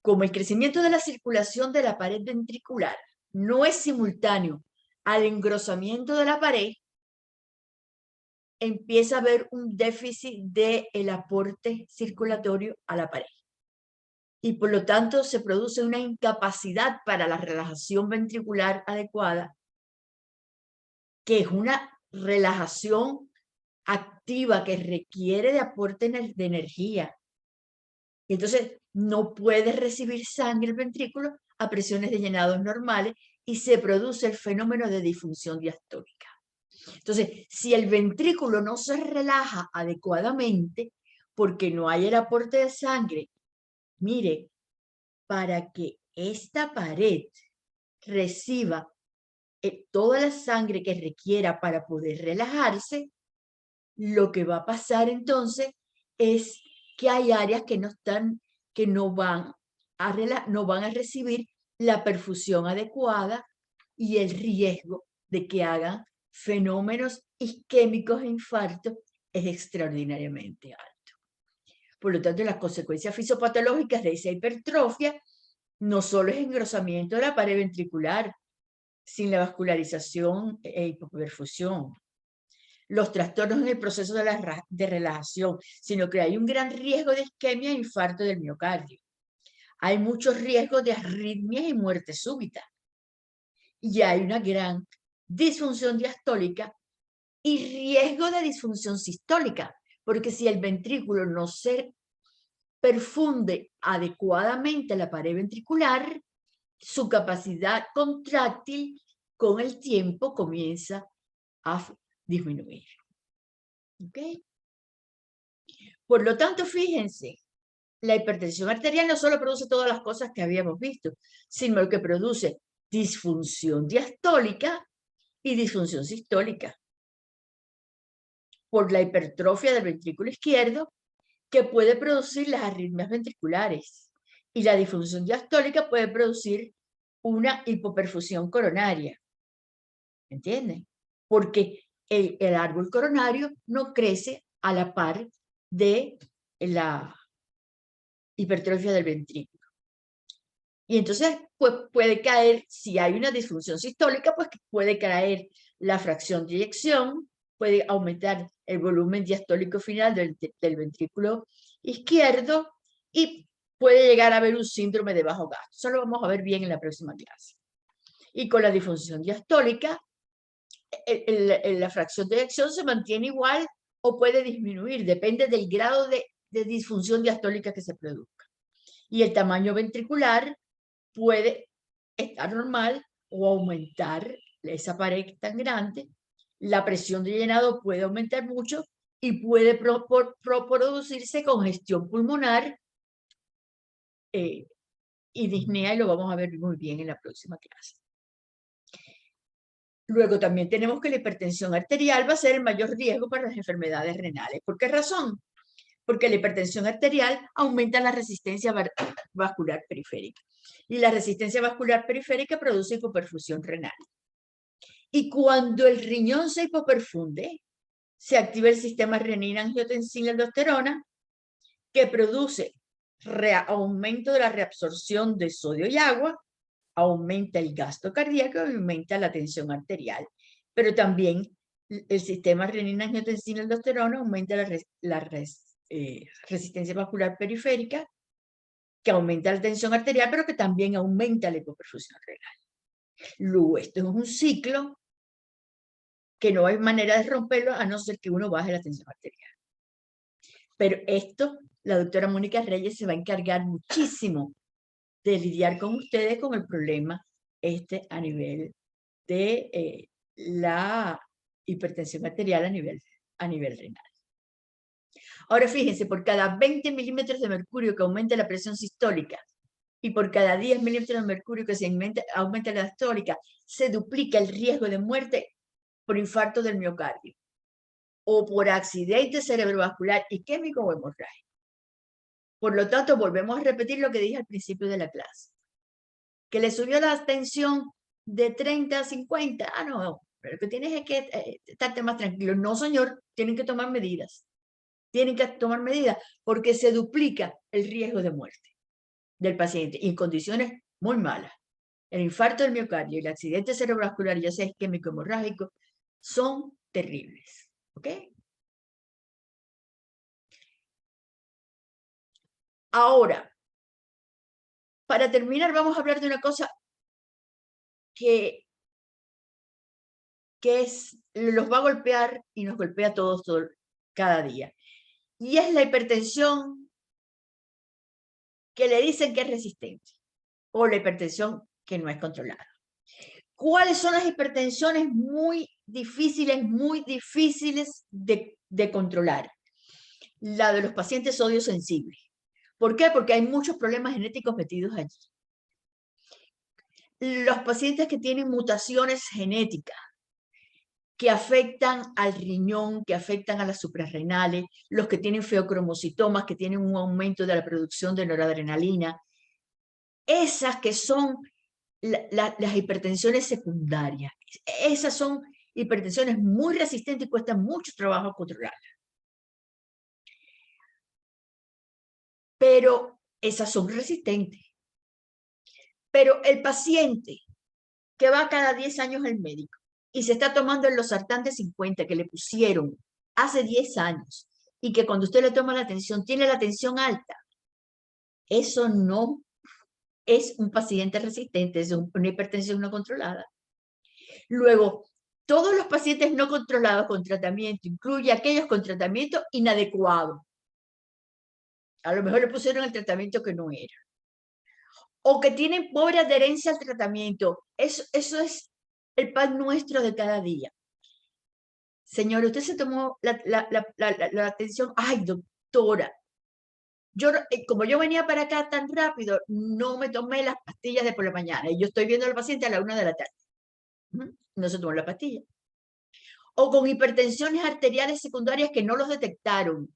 Como el crecimiento de la circulación de la pared ventricular no es simultáneo al engrosamiento de la pared, empieza a haber un déficit del aporte circulatorio a la pared. Y por lo tanto se produce una incapacidad para la relajación ventricular adecuada, que es una relajación activa que requiere de aporte de energía. Entonces, no puede recibir sangre el ventrículo a presiones de llenados normales y se produce el fenómeno de disfunción diastólica. Entonces, si el ventrículo no se relaja adecuadamente porque no hay el aporte de sangre, mire, para que esta pared reciba toda la sangre que requiera para poder relajarse, lo que va a pasar entonces es que hay áreas que no van a recibir la perfusión adecuada y el riesgo de que hagan fenómenos isquémicos e infartos es extraordinariamente alto. Por lo tanto, las consecuencias fisiopatológicas de esa hipertrofia no solo es engrosamiento de la pared ventricular, sin la vascularización e hipoperfusión, los trastornos en el proceso de relajación, sino que hay un gran riesgo de isquemia e infarto del miocardio. Hay muchos riesgos de arritmias y muerte súbita. Y hay una gran disfunción diastólica y riesgo de disfunción sistólica, porque si el ventrículo no se perfunde adecuadamente la pared ventricular, su capacidad contráctil con el tiempo comienza a disminuir. ¿Ok? Por lo tanto, fíjense, la hipertensión arterial no solo produce todas las cosas que habíamos visto, sino que produce disfunción diastólica y disfunción sistólica por la hipertrofia del ventrículo izquierdo, que puede producir las arritmias ventriculares, y la disfunción diastólica puede producir una hipoperfusión coronaria. ¿Entienden? Porque el árbol coronario no crece a la par de la hipertrofia del ventrículo. Y entonces pues, puede caer, si hay una disfunción sistólica, pues puede caer la fracción de eyección, puede aumentar el volumen diastólico final del ventrículo izquierdo y puede llegar a haber un síndrome de bajo gasto. Eso lo vamos a ver bien en la próxima clase. Y con la disfunción diastólica, la fracción de eyección se mantiene igual o puede disminuir, depende del grado de disfunción diastólica que se produzca. Y el tamaño ventricular puede estar normal o aumentar esa pared tan grande. La presión de llenado puede aumentar mucho y puede producirse congestión pulmonar y disnea, y lo vamos a ver muy bien en la próxima clase. Luego también tenemos que la hipertensión arterial va a ser el mayor riesgo para las enfermedades renales. ¿Por qué razón? Porque la hipertensión arterial aumenta la resistencia vascular periférica. Y la resistencia vascular periférica produce hipoperfusión renal. Y cuando el riñón se hipoperfunde, se activa el sistema renina-angiotensina-aldosterona, que produce aumento de la reabsorción de sodio y agua, aumenta el gasto cardíaco y aumenta la tensión arterial. Pero también el sistema renina-angiotensina-aldosterona aumenta la resistencia vascular periférica, que aumenta la tensión arterial, pero que también aumenta la hipoperfusión renal. Luego, esto es un ciclo que no hay manera de romperlo a no ser que uno baje la tensión arterial. Pero esto, la doctora Mónica Reyes se va a encargar muchísimo de lidiar con ustedes con el problema a nivel de la hipertensión arterial a nivel renal. Ahora fíjense, por cada 20 milímetros de mercurio que aumenta la presión sistólica y por cada 10 milímetros de mercurio que se aumenta la diastólica, se duplica el riesgo de muerte por infarto del miocardio o por accidente cerebrovascular isquémico o hemorrágico. Por lo tanto, volvemos a repetir lo que dije al principio de la clase. Que le subió la tensión de 30 a 50. Ah, no, pero lo que tienes es que estarte más tranquilo. No, señor, tienen que tomar medidas. Tienen que tomar medidas porque se duplica el riesgo de muerte del paciente y en condiciones muy malas. El infarto del miocardio y el accidente cerebrovascular, ya sea isquémico o hemorrágico, son terribles. ¿Ok? Ahora, para terminar, vamos a hablar de una cosa que los va a golpear y nos golpea a todos cada día. Y es la hipertensión que le dicen que es resistente o la hipertensión que no es controlada. ¿Cuáles son las hipertensiones muy difíciles de controlar? La de los pacientes sodio sensibles. ¿Por qué? Porque hay muchos problemas genéticos metidos allí. Los pacientes que tienen mutaciones genéticas que afectan al riñón, que afectan a las suprarrenales, los que tienen feocromocitomas, que tienen un aumento de la producción de noradrenalina, esas que son las hipertensiones secundarias, esas son hipertensiones muy resistentes y cuestan mucho trabajo controlarlas. Pero esas son resistentes. Pero el paciente que va cada 10 años al médico y se está tomando el losartán de 50 que le pusieron hace 10 años y que cuando usted le toma la atención tiene la tensión alta, eso no es un paciente resistente, es una hipertensión no controlada. Luego, todos los pacientes no controlados con tratamiento, incluye aquellos con tratamiento inadecuado. A lo mejor le pusieron el tratamiento que no era. O que tienen pobre adherencia al tratamiento. Eso es el pan nuestro de cada día. Señor, usted se tomó la atención. Ay, doctora, yo, como yo venía para acá tan rápido, no me tomé las pastillas de por la mañana. Y yo estoy viendo al paciente a la 1 de la tarde. No se tomó la pastilla. O con hipertensiones arteriales secundarias que no los detectaron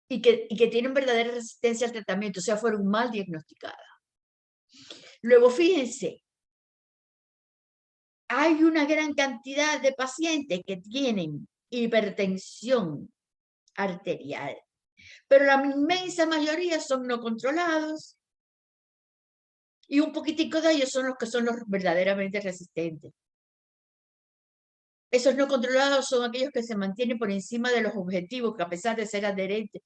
y que tienen verdadera resistencia al tratamiento, o sea, fueron mal diagnosticadas. Luego, fíjense, hay una gran cantidad de pacientes que tienen hipertensión arterial, pero la inmensa mayoría son no controlados y un poquitico de ellos son los verdaderamente resistentes. Esos no controlados son aquellos que se mantienen por encima de los objetivos, que a pesar de ser adherentes,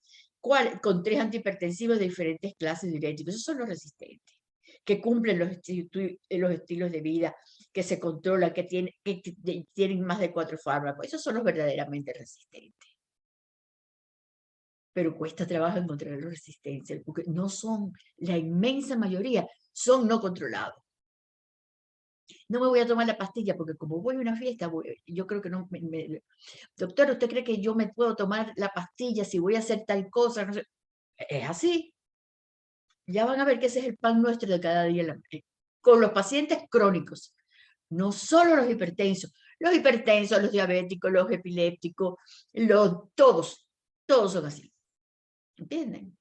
con 3 antihipertensivos de diferentes clases diuréticos. Esos son los resistentes, que cumplen los estilos de vida, que se controlan, que tienen más de 4 fármacos. Esos son los verdaderamente resistentes. Pero cuesta trabajo encontrar los resistentes, porque no son, la inmensa mayoría son no controlados. No me voy a tomar la pastilla porque como voy a una fiesta, yo creo que no doctor, ¿usted cree que yo me puedo tomar la pastilla si voy a hacer tal cosa? No sé. Es así. Ya van a ver que ese es el pan nuestro de cada día con los pacientes crónicos. No solo los hipertensos, los diabéticos, los epilépticos, todos son así. ¿Entienden?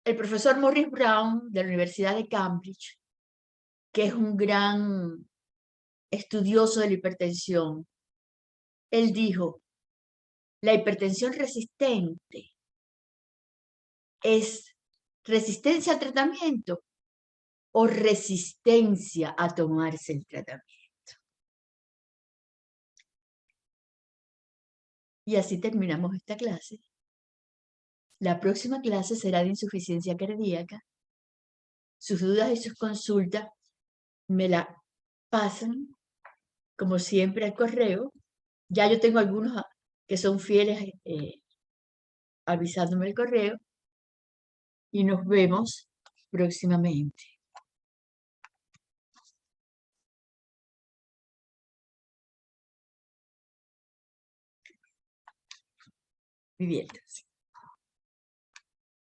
El profesor Morris Brown de la Universidad de Cambridge, que es un gran estudioso de la hipertensión, él dijo, la hipertensión resistente es resistencia al tratamiento o resistencia a tomarse el tratamiento. Y así terminamos esta clase. La próxima clase será de insuficiencia cardíaca. Sus dudas y sus consultas me la pasan, como siempre, al correo. Ya yo tengo algunos que son fieles avisándome el correo. Y nos vemos próximamente. Diviértanse.